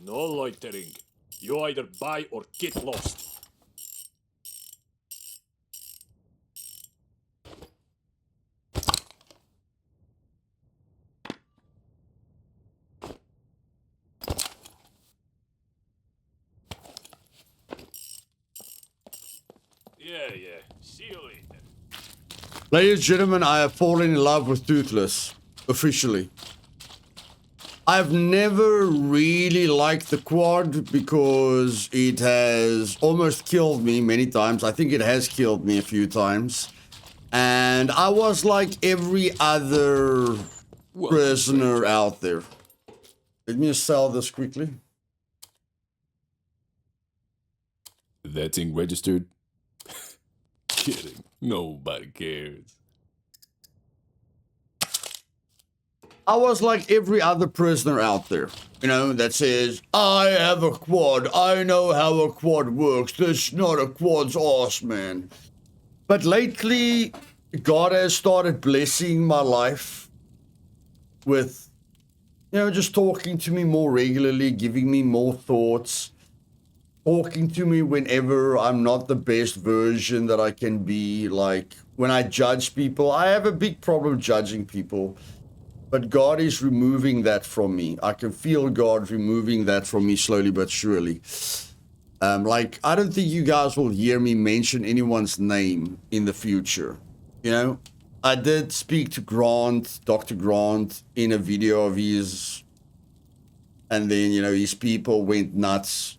No loitering. You either buy or get lost. Yeah. See you later. Ladies and gentlemen, I have fallen in love with Toothless. Officially. I've never really liked the quad because it has almost killed me many times. I think it has killed me a few times. And I was like every other prisoner out there. Let me just sell this quickly. That thing registered? Kidding. Nobody cares. I was like every other prisoner out there, you know, that says, I have a quad. I know how a quad works. This is not a quad's ass, man. But lately, God has started blessing my life with, you know, just talking to me more regularly, giving me more thoughts, talking to me whenever I'm not the best version that I can be. Like when I judge people, I have a big problem judging people. But God is removing that from me. I can feel God removing that from me slowly but surely. Like, I don't think you guys will hear me mention anyone's name in the future. You know, I did speak to Grant, Dr. Grant, in a video of his. And then, you know, his people went nuts.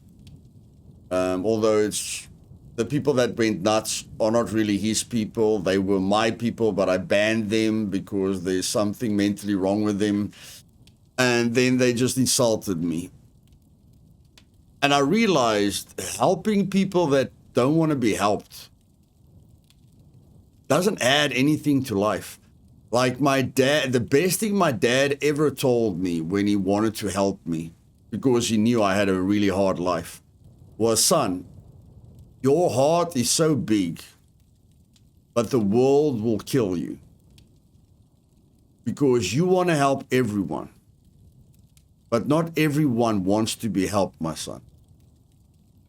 Although it's... The people that went nuts are not really his people. They were my people, but I banned them because there's something mentally wrong with them. And then they just insulted me. And I realized helping people that don't want to be helped doesn't add anything to life. Like my dad, the best thing my dad ever told me when he wanted to help me, because he knew I had a really hard life, was, son, your heart is so big, but the world will kill you because you want to help everyone, but not everyone wants to be helped, my son.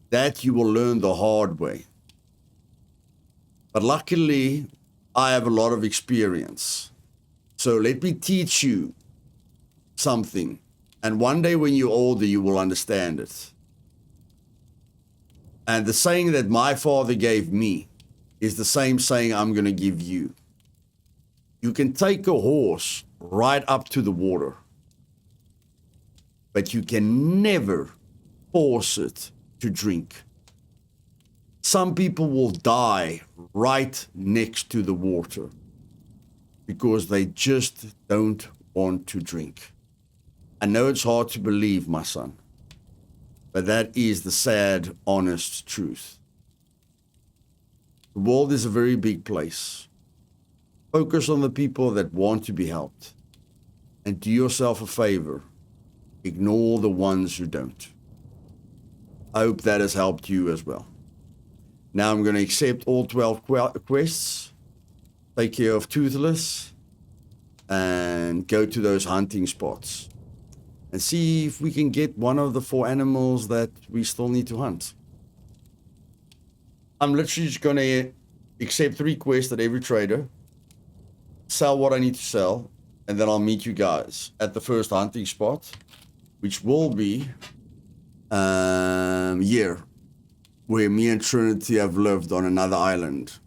That you will learn the hard way. But luckily, I have a lot of experience. So let me teach you something. And one day when you're older, you will understand it. And the saying that my father gave me is the same saying I'm going to give you. You can take a horse right up to the water, but you can never force it to drink. Some people will die right next to the water because they just don't want to drink. I know it's hard to believe, my son. But that is the sad, honest truth. The world is a very big place. Focus on the people that want to be helped. And do yourself a favor. Ignore the ones who don't. I hope that has helped you as well. Now I'm going to accept all 12 quests. Take care of Toothless. And go to those hunting spots. And see if we can get one of the 4 animals that we still need to hunt. I'm literally just going to accept 3 quests at every trader. Sell what I need to sell. And then I'll meet you guys at the first hunting spot. Which will be... here. Where me and Trinity have lived on another island.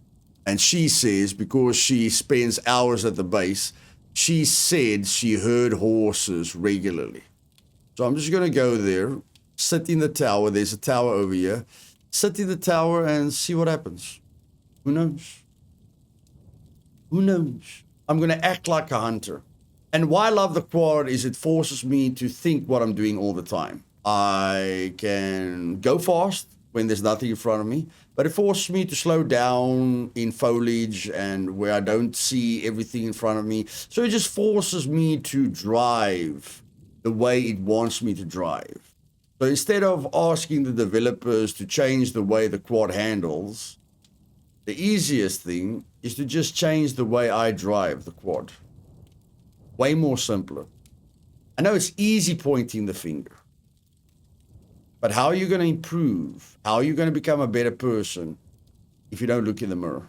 And she says, because she spends hours at the base... She said she heard horses regularly. So I'm just going to go there, sit in the tower. There's a tower over here. Sit in the tower and see what happens. Who knows? Who knows? I'm going to act like a hunter. And why I love the quad is it forces me to think what I'm doing all the time. I can go fast when there's nothing in front of me, but it forces me to slow down in foliage and where I don't see everything in front of me. So it just forces me to drive the way it wants me to drive. So instead of asking the developers to change the way the quad handles, the easiest thing is to just change the way I drive the quad. Way more simpler. I know it's easy pointing the finger. But how are you going to improve? How are you going to become a better person if you don't look in the mirror?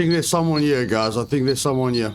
think there's someone here, guys. I think there's someone here.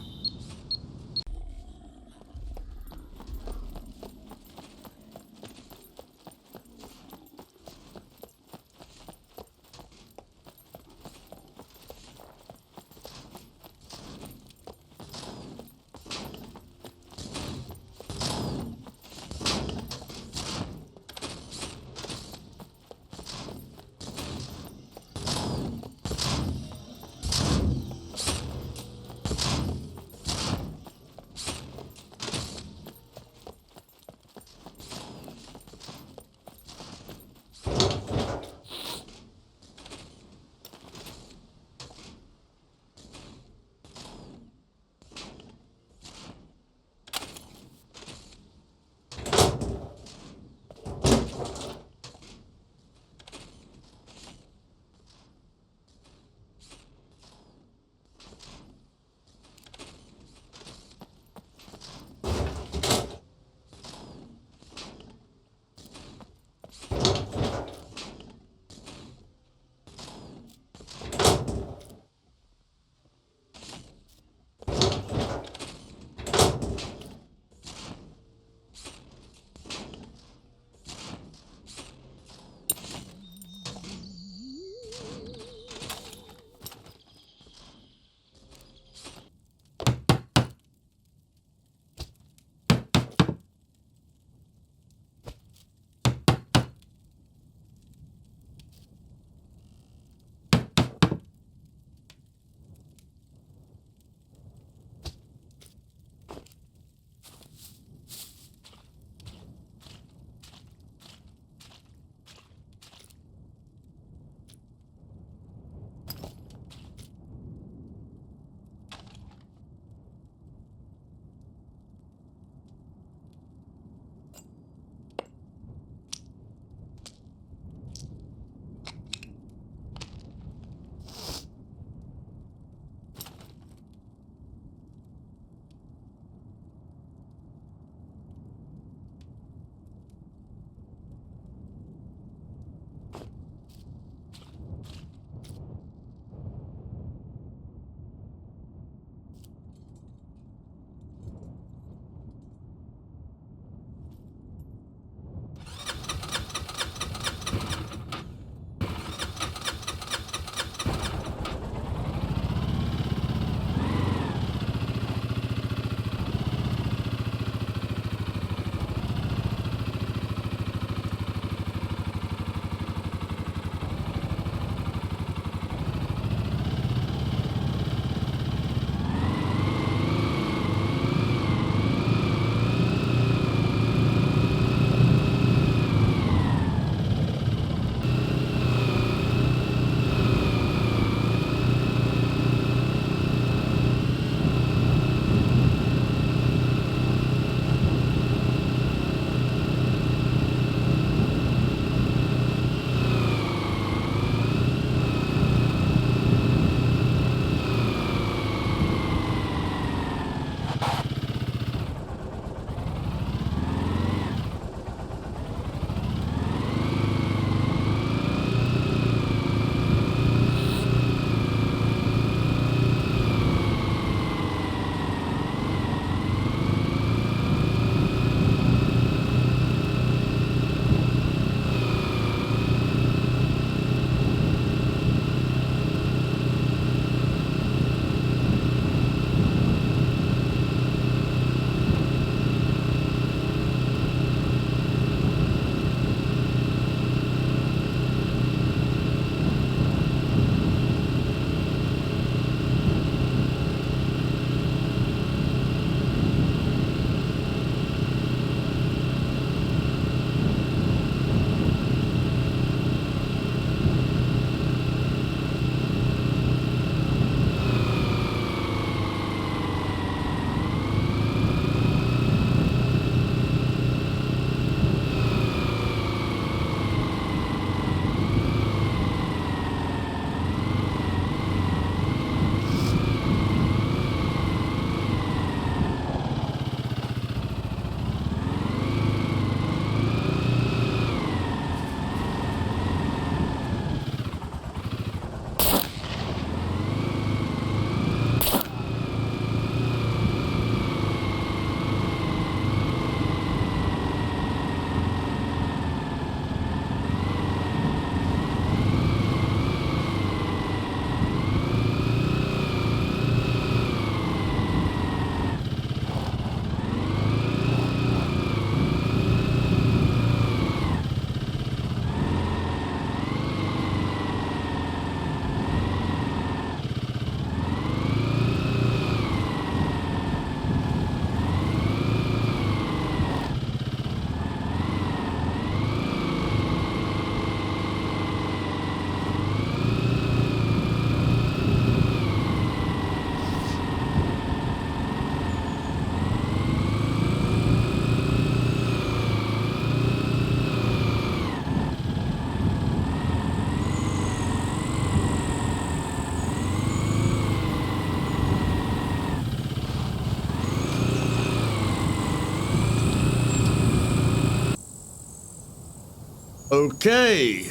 Okay.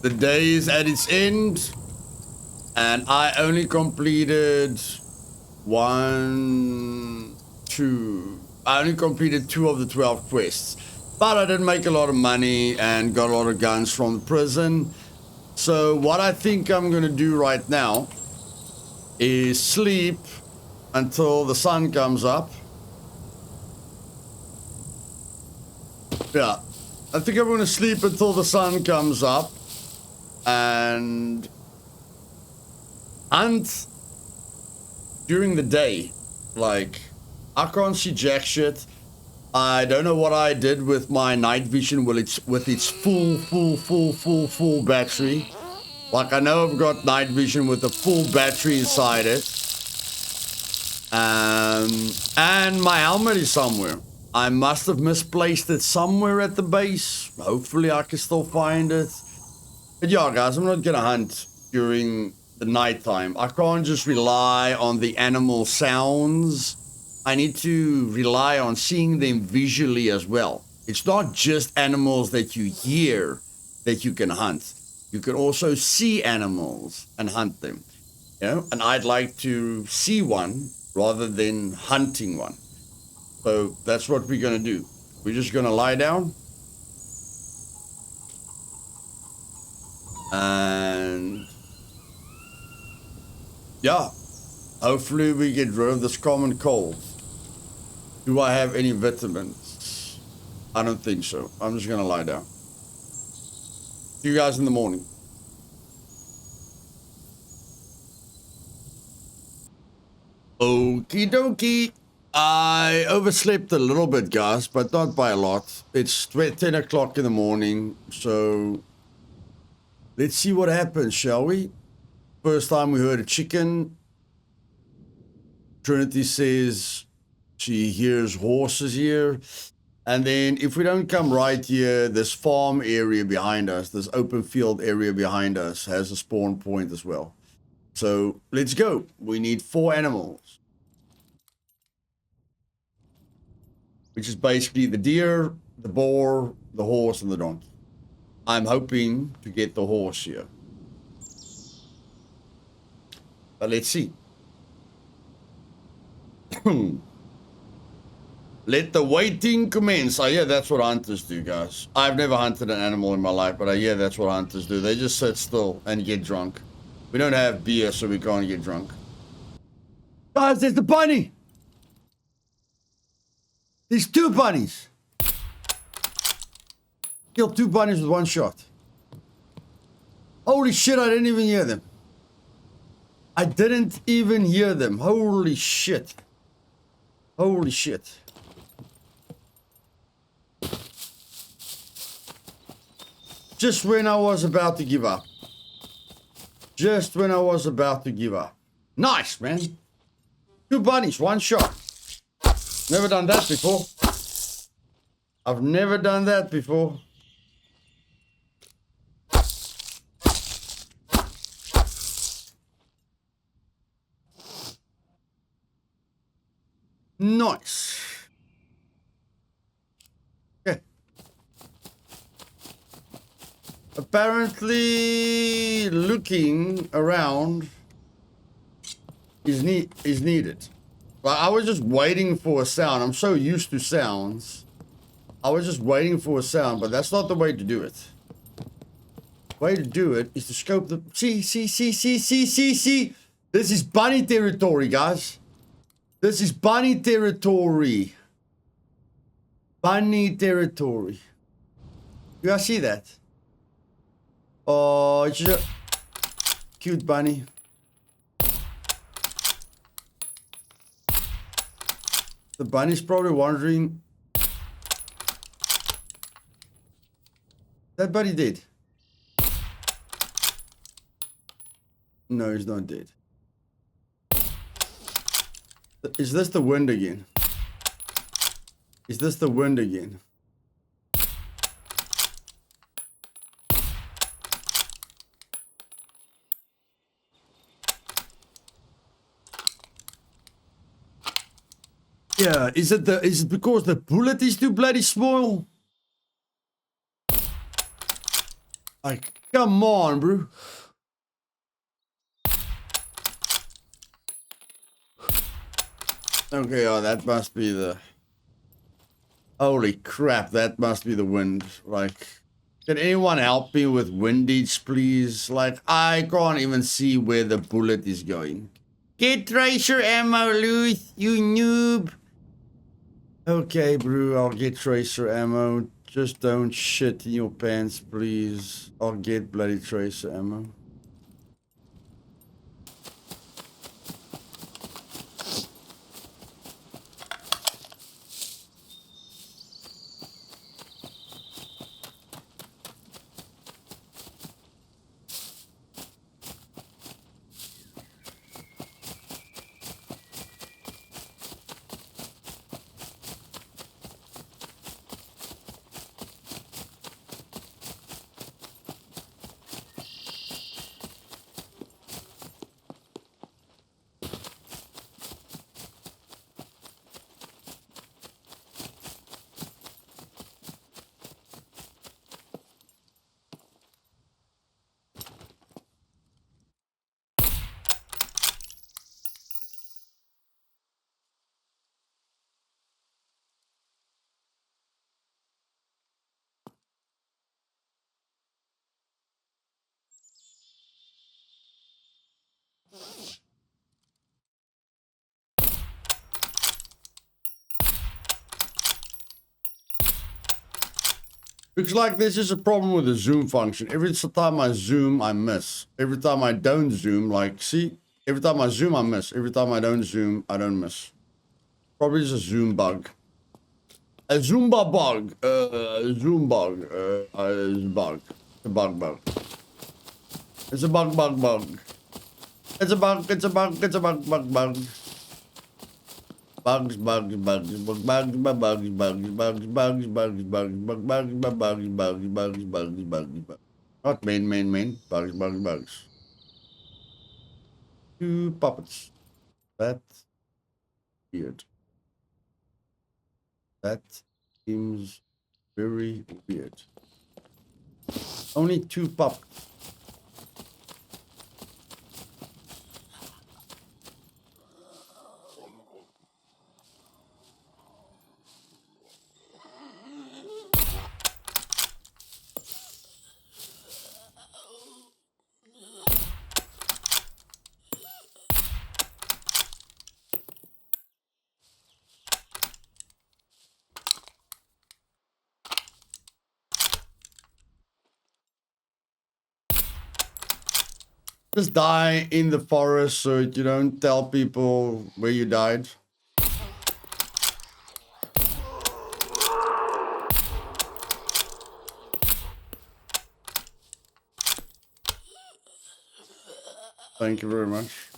The day is at its end. And I only completed I only completed 2 of the 12 quests. But I did make a lot of money and got a lot of guns from the prison. So what I think I'm going to do right now is sleep until the sun comes up. Yeah, I think I'm going to sleep until the sun comes up and hunt during the day. Like, I can't see jack shit. I don't know what I did with my night vision with its full battery. Like, I know I've got night vision with a full battery inside it. And my helmet is somewhere. I must have misplaced it somewhere at the base. Hopefully I can still find it. But yeah, guys, I'm not gonna hunt during the nighttime. I can't just rely on the animal sounds. I need to rely on seeing them visually as well. It's not just animals that you hear that you can hunt. You can also see animals and hunt them. You know, and I'd like to see one rather than hunting one. So that's what we're gonna do. We're just gonna lie down. And yeah, hopefully we get rid of this common cold. Do I have any vitamins? I don't think so. I'm just gonna lie down. See you guys in the morning. Okie dokie. I overslept a little bit, guys, but not by a lot. It's 10 o'clock in the morning, so let's see what happens, shall we? First time we heard a chicken. Trinity says she hears horses here. And then if we don't come right here, this farm area behind us, this open field area behind us has a spawn point as well. So let's go. We need 4 animals, which is basically the deer, the boar, the horse, and the donkey. I'm hoping to get the horse here. But let's see. Let the waiting commence. I hear that's what hunters do, guys. I've never hunted an animal in my life, but I hear that's what hunters do. They just sit still and get drunk. We don't have beer, so we can't get drunk. Guys, there's the bunny! There's 2 bunnies! Killed 2 bunnies with 1 shot. Holy shit, I didn't even hear them. I didn't even hear them. Holy shit. Holy shit. Just when I was about to give up. Just when I was about to give up. Nice, man. 2 bunnies, 1 shot. Never done that before. I've never done that before. Nice. Okay. Apparently, looking around is needed. Well, I was just waiting for a sound. I'm so used to sounds. I was just waiting for a sound, but that's not the way to do it. The way to do it is to scope the... See. This is bunny territory, guys. This is bunny territory. Bunny territory. You guys see that? Oh, it's just a cute bunny. The bunny's probably wondering... That bunny dead? No, he's not dead. Is this the wind again? Is this the wind again? Yeah, is it because the bullet is too bloody small? Like, come on, bro. Okay, oh, that must be the... Holy crap, that must be the wind. Like, can anyone help me with windage, please? Like, I can't even see where the bullet is going. Get tracer ammo, Luth, you noob. Okay, bro, I'll get tracer ammo. Just don't shit in your pants, please. I'll get bloody tracer ammo. Looks like there's just a problem with the zoom function. Every time I zoom, I miss. Every time I don't zoom, like, see? Every time I zoom, I miss. Every time I don't zoom, I don't miss. Probably just a zoom bug. A Zumba bug. Zoom bug. Bug. A bug. It's a bug. It's a bug. It's a bug. Bugs. Not main. Bugs. Two puppets. That's weird. That seems very weird. Only two puppets. Just die in the forest so you don't tell people where you died. Thank you very much.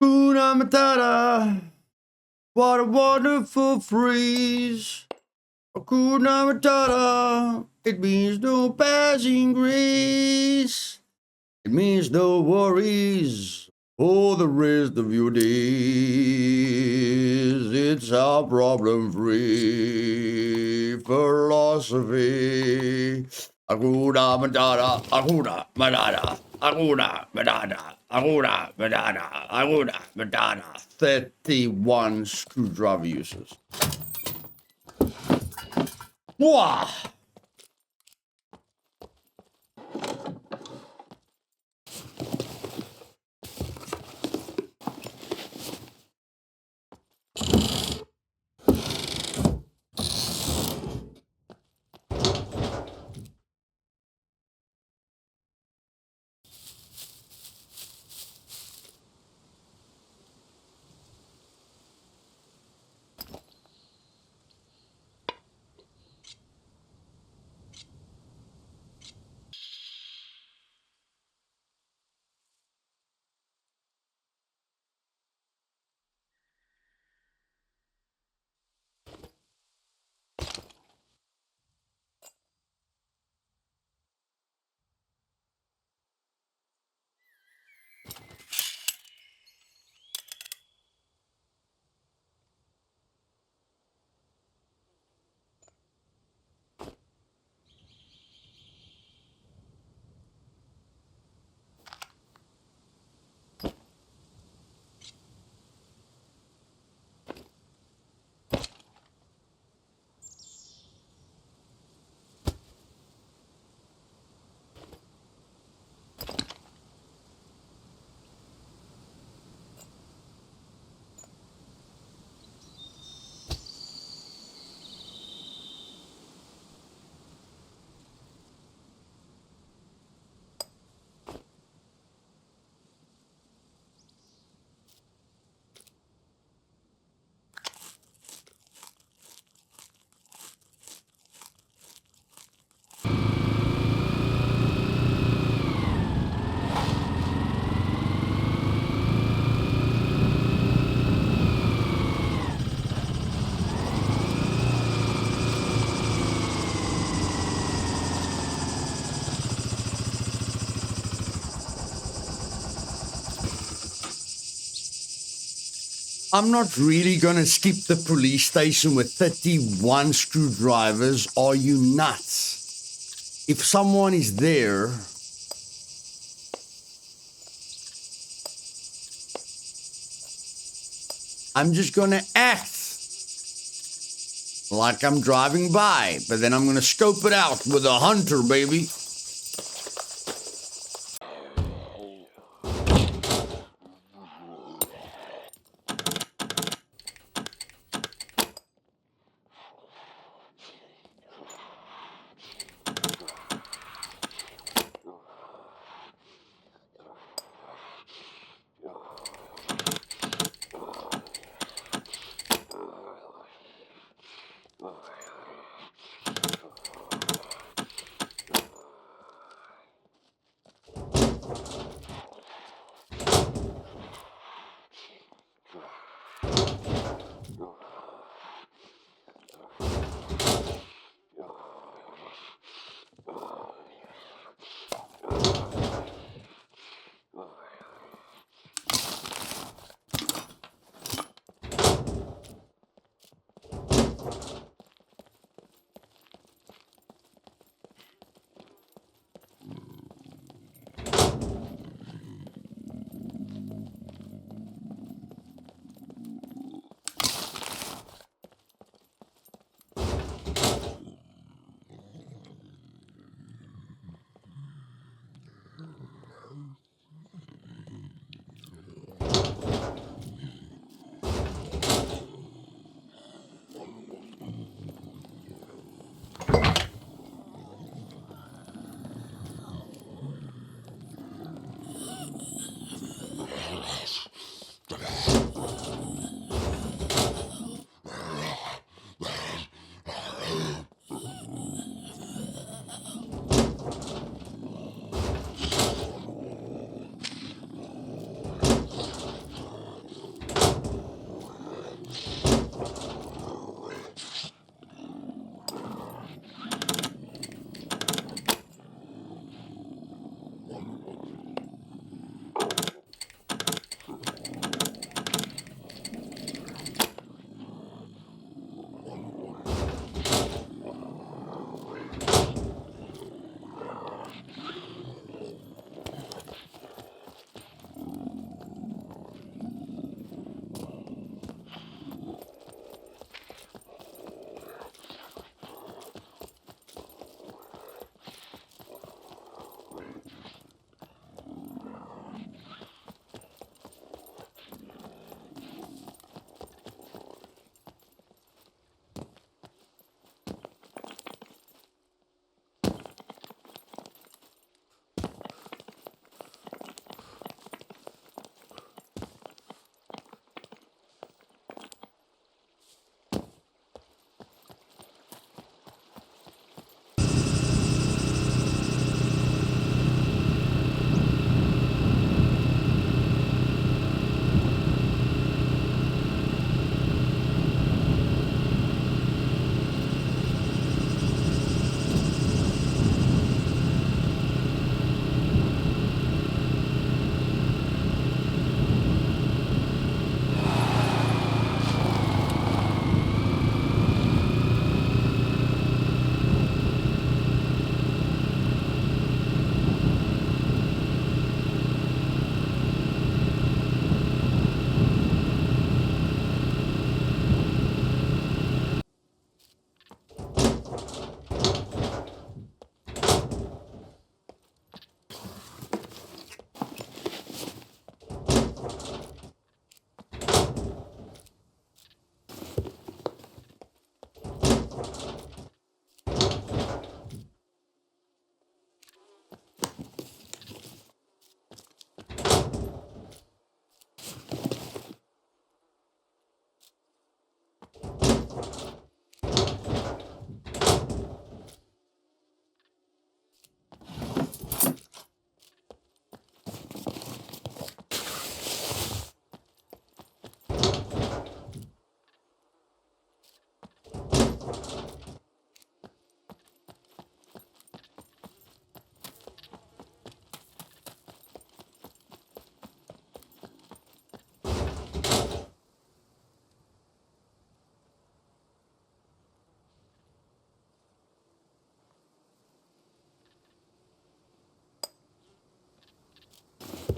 Hakuna Matata, what a wonderful phrase. Hakuna Matata, it means no passing grace. It means no worries For the rest of your days, it's our problem-free philosophy. Aguna Madada, Aguna Madada, Aguna Madada, Aguna Madada, Aguna Madada. 31 screwdriver uses. Wow! I'm not really gonna skip the police station with 31 screwdrivers. Are you nuts? If someone is there, I'm just gonna act like I'm driving by, but then I'm gonna scope it out with a hunter, baby.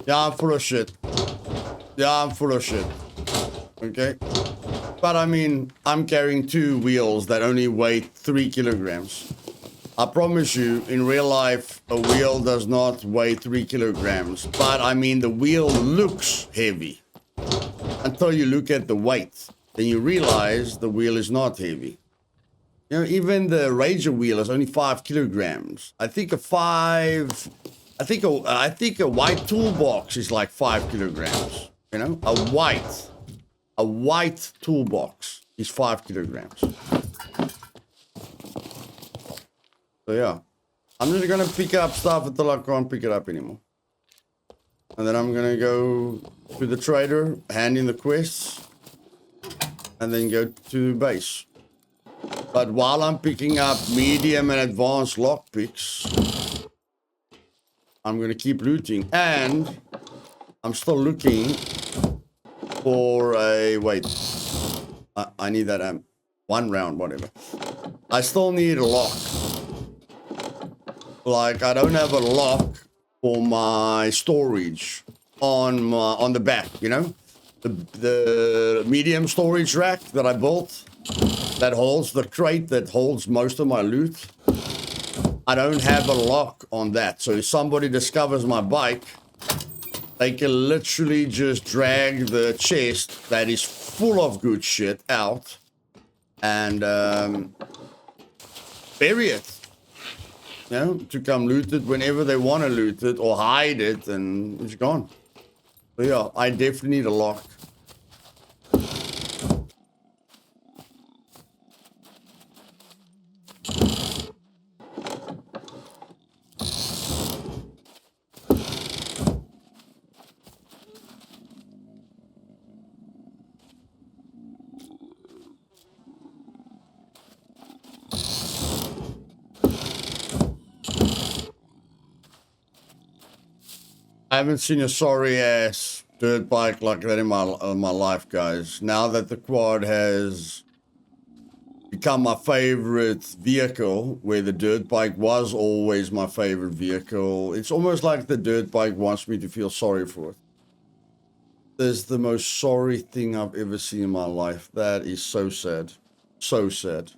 Yeah, I'm full of shit. Yeah, I'm full of shit. Okay? But I mean, I'm carrying 2 wheels that only weigh 3 kilograms. I promise you, in real life, a wheel does not weigh 3 kilograms. But I mean, the wheel looks heavy. Until you look at the weight. Then you realize the wheel is not heavy. You know, even the Ranger wheel is only 5 kilograms. I think a white toolbox is like 5 kilograms. You know, a white toolbox is 5 kilograms. So yeah, I'm just gonna pick up stuff until I can't pick it up anymore. And then I'm gonna go to the trader, hand in the quests, and then go to base. But while I'm picking up medium and advanced lockpicks, I'm gonna keep looting. And I'm still looking for a... Wait. I need that 1 round, whatever. I still need a lock. Like, I don't have a lock for my storage on the back, you know? The medium storage rack that I built that holds the crate that holds most of my loot. I don't have a lock on that. So if somebody discovers my bike, they can literally just drag the chest that is full of good shit out and bury it. You know, to come loot it whenever they want to loot it or hide it, and it's gone. So yeah, I definitely need a lock. I haven't seen a sorry ass dirt bike like that in my life, guys. Now that the quad has become my favorite vehicle, where the dirt bike was always my favorite vehicle, it's almost like the dirt bike wants me to feel sorry for it. That's the most sorry thing I've ever seen in my life. That is so sad. So sad.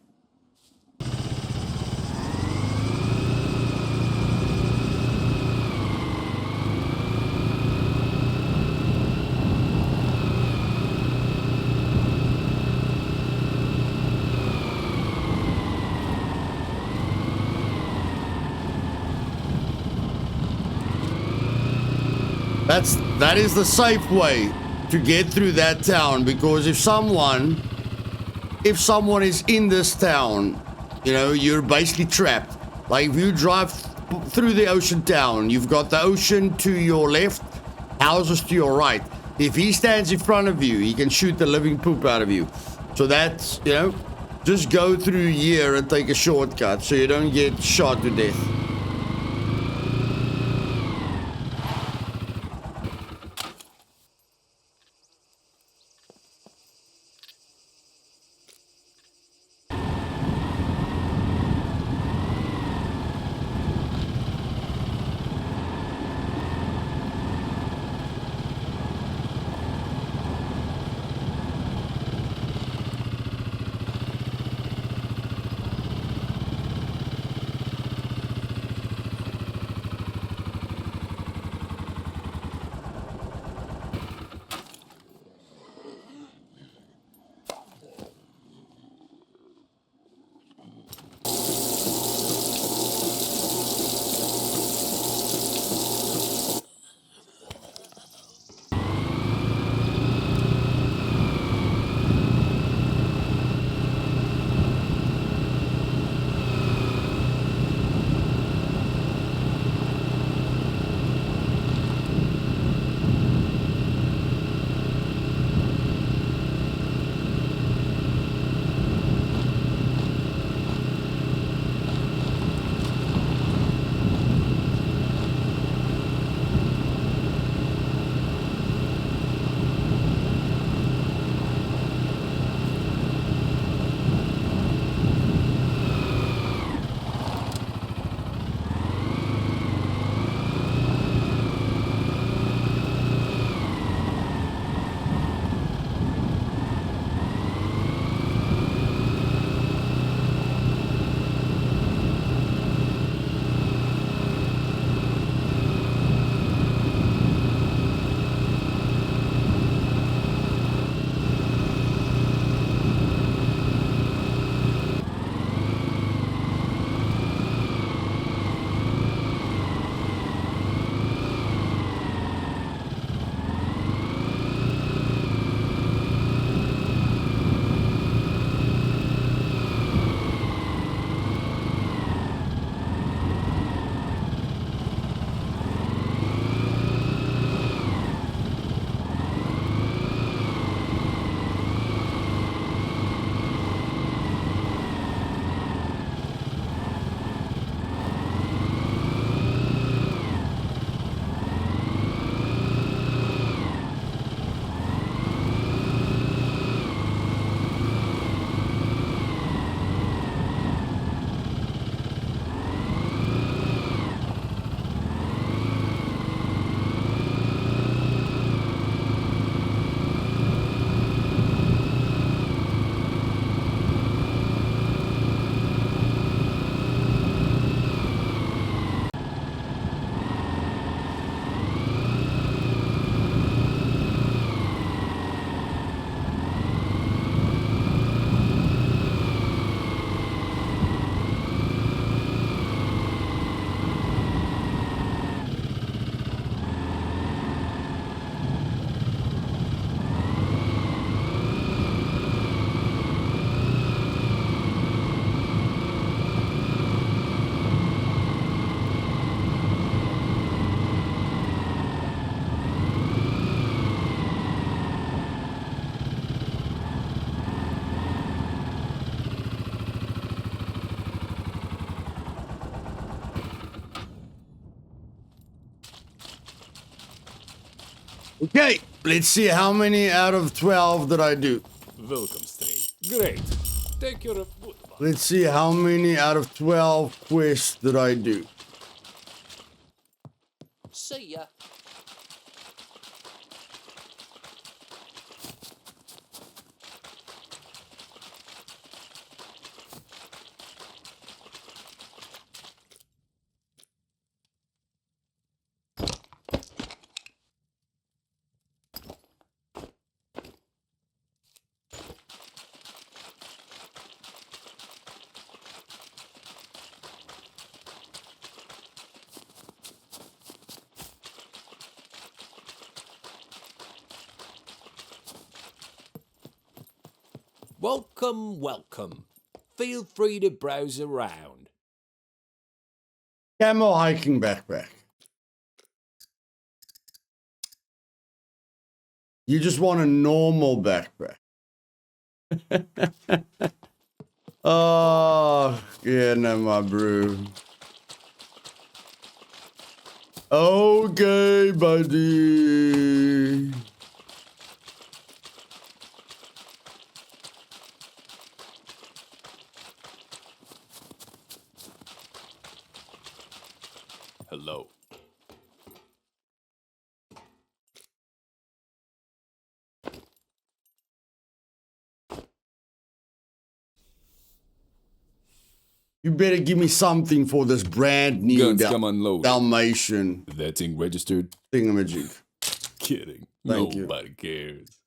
That is the safe way to get through that town, because if someone is in this town, you know, you're basically trapped. Like if you drive through the ocean town, you've got the ocean to your left, houses to your right. If he stands in front of you, he can shoot the living poop out of you. So that's, you know, just go through here and take a shortcut so you don't get shot to death. Okay, let's see how many out of 12 did I do. Welcome straight. Great. Take care of goodbye. Let's see how many out of 12 quests did I do. See ya. Welcome, welcome. Feel free to browse around. Camel hiking backpack. You just want a normal backpack. Oh, yeah, no, my brew. Okay, buddy. Hello. You better give me something for this brand new Guns come unloaded. Dalmatian That thing registered? thingamajig. Kidding. Thank you. Nobody cares.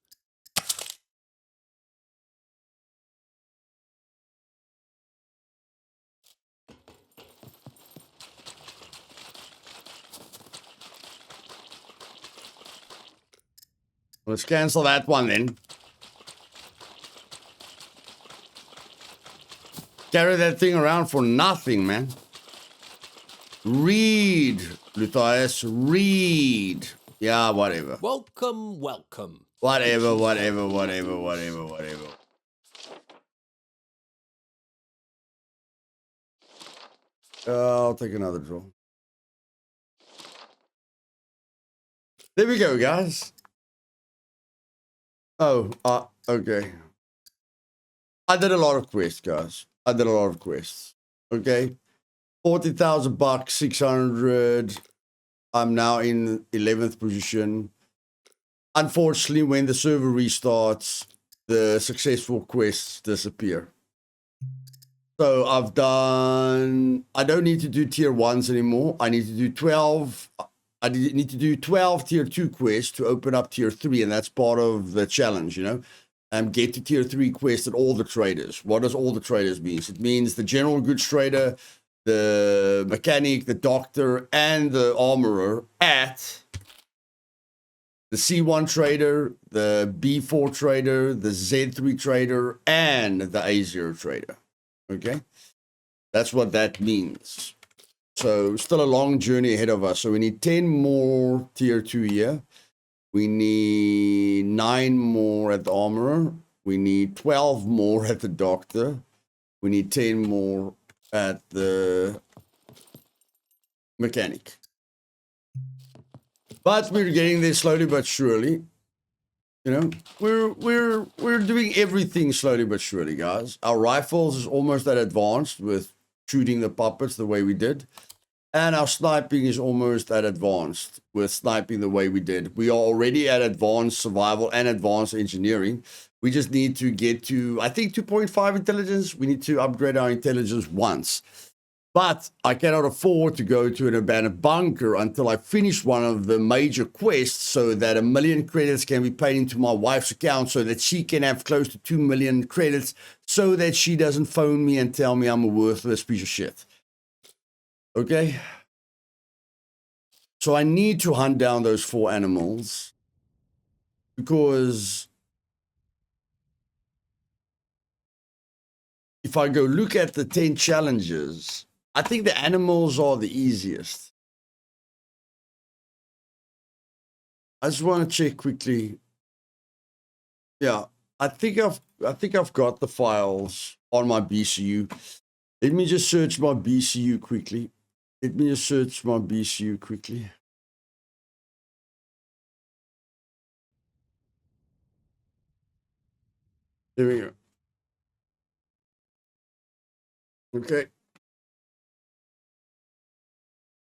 Let's cancel that one then. Carry that thing around for nothing, man. Read, Luthais, read. Yeah, whatever. Welcome, welcome. Whatever. I'll take another draw. There we go, guys. Oh, okay. I did a lot of quests, guys. I did a lot of quests. Okay. 40,000 bucks, 600. I'm now in 11th position. Unfortunately, when the server restarts, the successful quests disappear. So I don't need to do tier 1s anymore. I need to do 12. I need to do 12 tier 2 quests to open up tier 3, and that's part of the challenge, you know. Get to tier 3 quests at all the traders. What does all the traders mean? It means the general goods trader, the mechanic, the doctor, and the armorer at the C1 trader, the B4 trader, the Z3 trader, and the A0 trader. Okay? That's what that means. So still a long journey ahead of us. So we need 10 more tier 2 here. We need 9 more at the armorer. We need 12 more at the doctor. We need 10 more at the mechanic. But we're getting there slowly but surely. You know, we're doing everything slowly but surely, guys. Our rifles is almost that advanced with shooting the puppets the way we did. And our sniping is almost that advanced with sniping the way we did. We are already at advanced survival and advanced engineering. We just need to get to, I think, 2.5 intelligence. We need to upgrade our intelligence once. But I cannot afford to go to an abandoned bunker until I finish one of the major quests so that 1 million credits can be paid into my wife's account so that she can have close to 2 million credits so that she doesn't phone me and tell me I'm a worthless piece of shit. Okay? So I need to hunt down those 4 animals because if I go look at the 10 challenges, I think the animals are the easiest. I just want to check quickly. Yeah, I think I've got the files on my BCU. Let me just search my BCU quickly. There we go. Okay.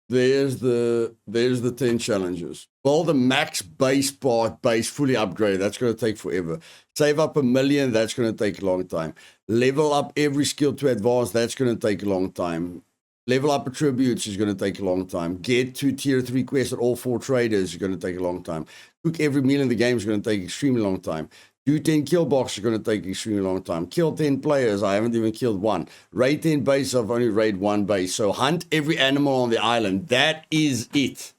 There's the 10 challenges. Well, the max base part, base fully upgraded. That's going to take forever. Save up 1 million. That's going to take a long time. Level up every skill to advance. That's going to take a long time. Level up attributes is going to take a long time. Get to tier 3 quests at all 4 traders is going to take a long time. Cook every meal in the game is going to take extremely long time. Do 10 kill boxes is going to take extremely long time. Kill 10 players. I haven't even killed one. Raid 10 base. I've only raided 1 base. So hunt every animal on the island. That is it.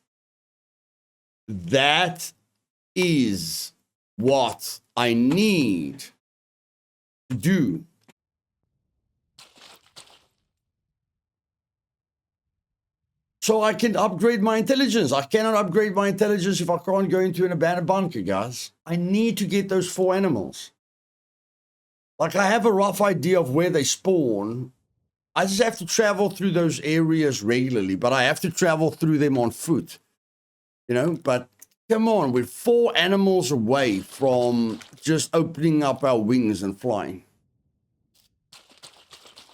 That is what I need to do. So I can upgrade my intelligence. I cannot upgrade my intelligence if I can't go into an abandoned bunker, guys. I need to get those 4 animals. Like, I have a rough idea of where they spawn. I just have to travel through those areas regularly, but I have to travel through them on foot. You know, but come on, we're 4 animals away from just opening up our wings and flying.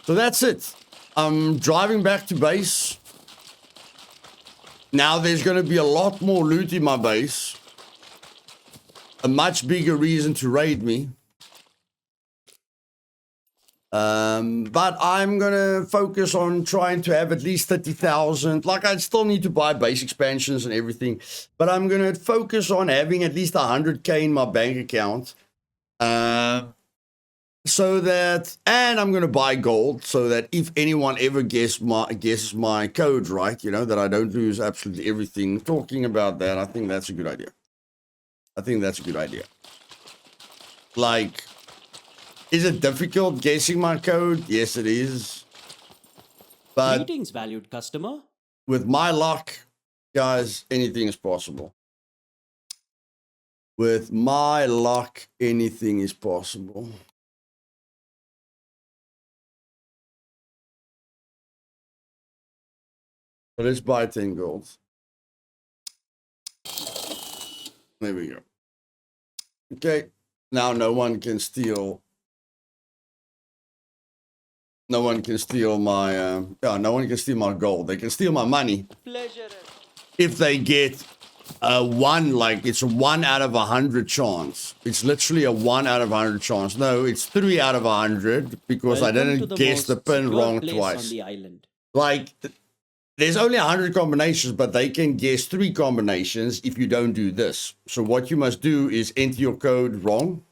So that's it. I'm driving back to base. Now there's going to be a lot more loot in my base. A much bigger reason to raid me. But I'm going to focus on trying to have at least 30,000. Like, I still need to buy base expansions and everything. But I'm going to focus on having at least 100k in my bank account. So that, and I'm going to buy gold so that if anyone ever guesses my code right, you know, that I don't lose absolutely everything. Talking about that, I think that's a good idea. I think that's a good idea. Like, is it difficult guessing my code? Yes, it is. But Greetings, valued customer. with my luck, guys, anything is possible. With my luck, anything is possible. So let's buy 10 gold. There we go. Okay. Now no one can steal. No one can steal my. No one can steal my gold. They can steal my money. Pleasure. If they get a 1, like it's a 1 out of 100 chance. It's literally a 1 out of 100 chance. No, it's 3 out of 100 because I didn't guess the pin wrong twice. On the island. Like, there's only 100 combinations, but they can guess 3 combinations if you don't do this. So what you must do is enter your code wrong.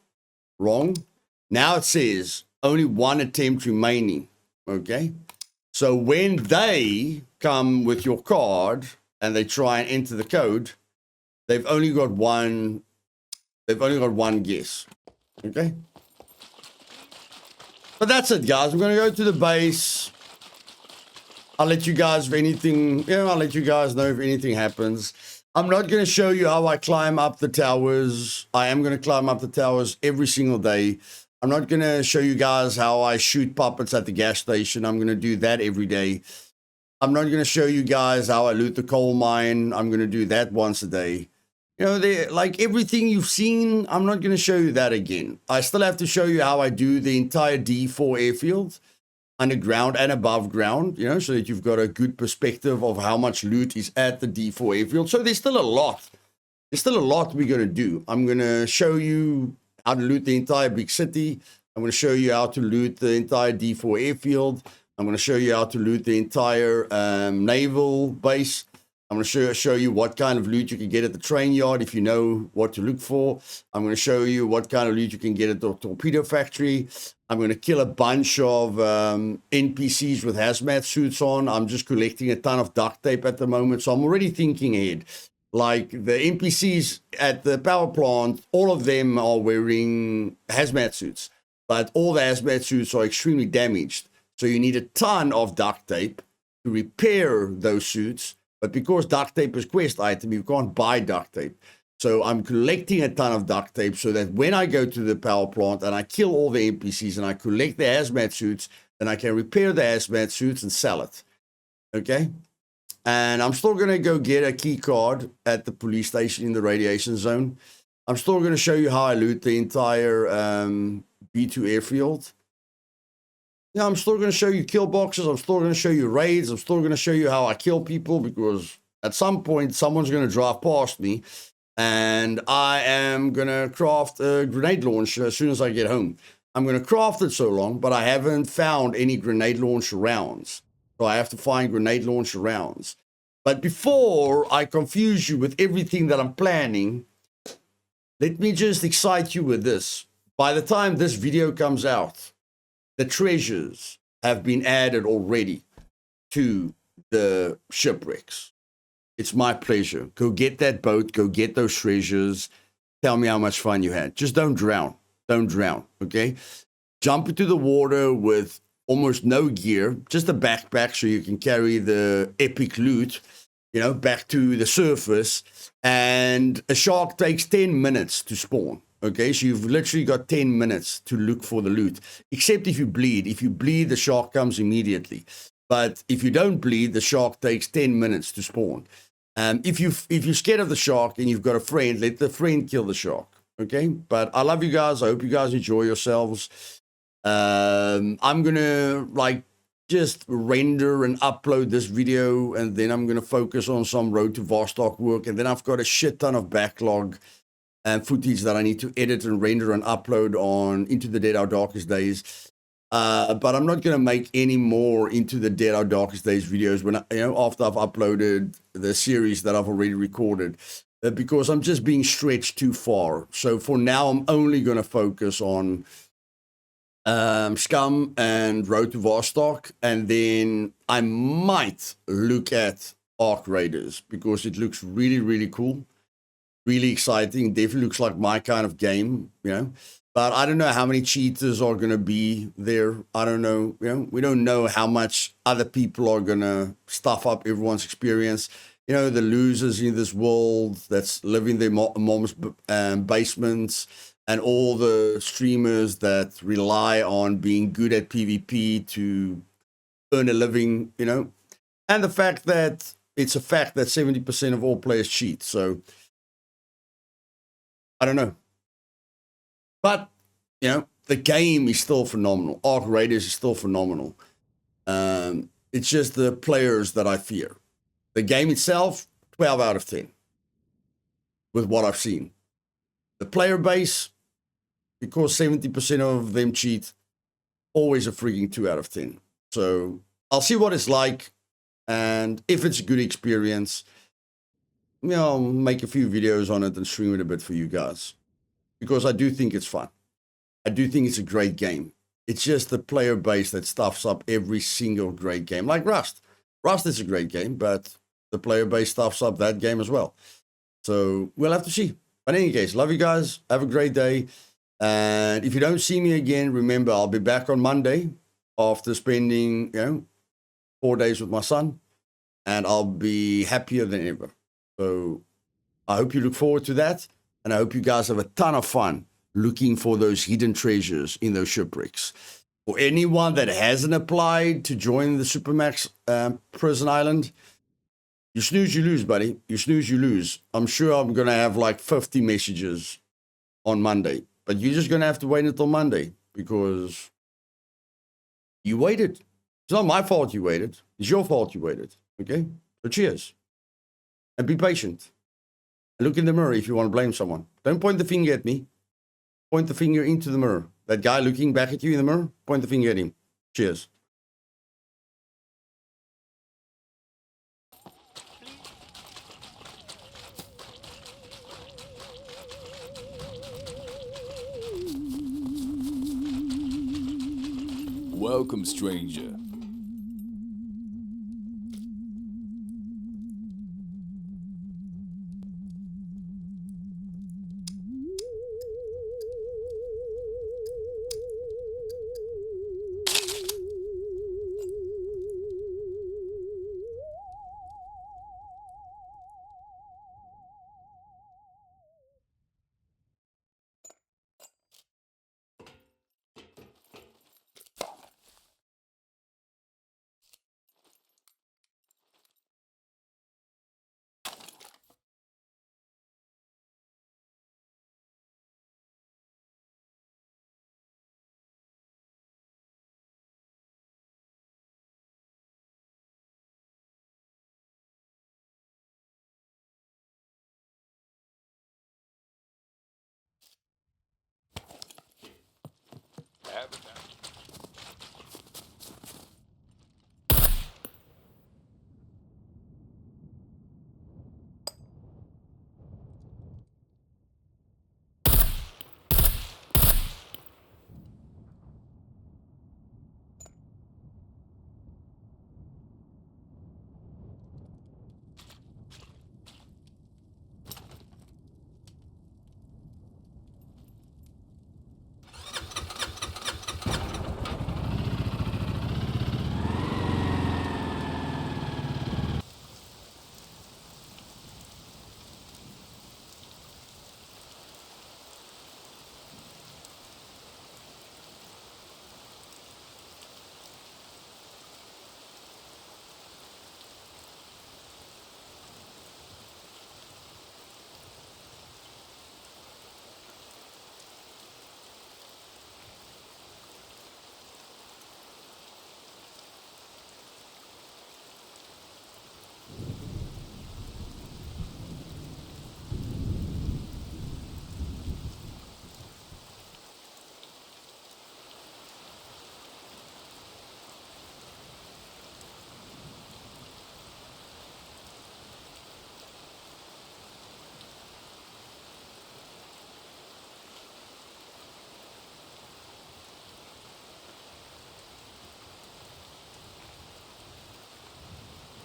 Now it says only 1 attempt remaining. Okay. So when they come with your card and they try and enter the code, they've only got one guess. Okay. But that's it, guys. We're going to go to the base. I'll let you guys if anything, I'll let you guys know if anything happens. I'm not going to show you how I climb up the towers. I am going to climb up the towers every single day. I'm not going to show you guys how I shoot puppets at the gas station. I'm going to do that every day. I'm not going to show you guys how I loot the coal mine. I'm going to do that once a day. You know, like everything you've seen, I'm not going to show you that again. I still have to show you how I do the entire D4 airfield. Underground and above ground, you know, so that you've got a good perspective of how much loot is at the D4 airfield. So there's still a lot. There's still a lot we're going to do. I'm going to show you how to loot the entire big city. I'm going to show you how to loot the entire D4 airfield. I'm going to show you how to loot the entire naval base. I'm going to show you what kind of loot you can get at the train yard if you know what to look for. I'm going to show you what kind of loot you can get at the torpedo factory. I'm going to kill a bunch of NPCs with hazmat suits on. I'm just collecting a ton of duct tape at the moment, so I'm already thinking ahead. Like the NPCs at the power plant, all of them are wearing hazmat suits, but all the hazmat suits are extremely damaged. So you need a ton of duct tape to repair those suits. But because duct tape is quest item, you can't buy duct tape. So I'm collecting a ton of duct tape so that when I go to the power plant and I kill all the NPCs and I collect the hazmat suits, then I can repair the hazmat suits and sell it. Okay? And I'm still going to go get a key card at the police station in the radiation zone. I'm still going to show you how I loot the entire B2 airfield. Yeah, I'm still going to show you kill boxes. I'm still going to show you raids. I'm still going to show you how I kill people, because at some point, someone's going to drive past me, and I am going to craft a grenade launcher as soon as I get home. I'm going to craft it so long, but I haven't found any grenade launcher rounds. So I have to find grenade launcher rounds. But before I confuse you with everything that I'm planning, let me just excite you with this. By the time this video comes out, the treasures have been added already to the shipwrecks. It's my pleasure. Go get that boat. Go get those treasures. Tell me how much fun you had. Just don't drown. Don't drown, okay? Jump into the water with almost no gear, just a backpack so you can carry the epic loot, you know, back to the surface. And a shark takes 10 minutes to spawn. Okay, so you've literally got 10 minutes to look for the loot, except if you bleed. If you bleed, the shark comes immediately. But if you don't bleed, the shark takes 10 minutes to spawn. If you're scared of the shark and you've got a friend, let the friend kill the shark. Okay, but I love you guys. I hope you guys enjoy yourselves. I'm gonna just render and upload this video, and then I'm gonna focus on some Road to Vostok work, and then I've got a shit ton of backlog and footage that I need to edit and render and upload on Into the Dead Our Darkest Days. But I'm not going to make any more Into the Dead Our Darkest Days videos when after I've uploaded the series that I've already recorded, because I'm just being stretched too far. So for now, I'm only going to focus on Scum and Road to Vostok, and then I might look at Arc Raiders because it looks really, really cool. Really exciting. Definitely looks like my kind of game, you know. But I don't know how many cheaters are going to be there. I don't know. You know, we don't know how much other people are going to stuff up everyone's experience. You know, the losers in this world that's living their mom's basements, and all the streamers that rely on being good at PvP to earn a living, you know. And the fact that it's a fact that 70% of all players cheat. So I don't know. But, you know, the game is still phenomenal. Arc Raiders is still phenomenal. It's just the players that I fear. The game itself, 12 out of 10 with what I've seen. The player base, because 70% of them cheat, always a freaking 2 out of 10. So I'll see what it's like. And if it's a good experience, you know, I'll make a few videos on it and stream it a bit for you guys, because I do think it's fun. I do think it's a great game. It's just the player base that stuffs up every single great game, like Rust. Rust is a great game, but the player base stuffs up that game as well. So we'll have to see. But in any case, love you guys. Have a great day. And if you don't see me again, remember, I'll be back on Monday after spending, 4 days with my son, and I'll be happier than ever. So I hope you look forward to that, and I hope you guys have a ton of fun looking for those hidden treasures in those shipwrecks. For anyone that hasn't applied to join the Supermax Prison Island, you snooze, you lose, buddy. You snooze, you lose. I'm sure I'm going to have like 50 messages on Monday, but you're just going to have to wait until Monday, because you waited. It's not my fault you waited. It's your fault you waited. Okay? So cheers. And be patient. And look in the mirror if you want to blame someone. Don't point the finger at me. Point the finger into the mirror. That guy looking back at you in the mirror, point the finger at him. Cheers. Welcome, stranger. Advertise.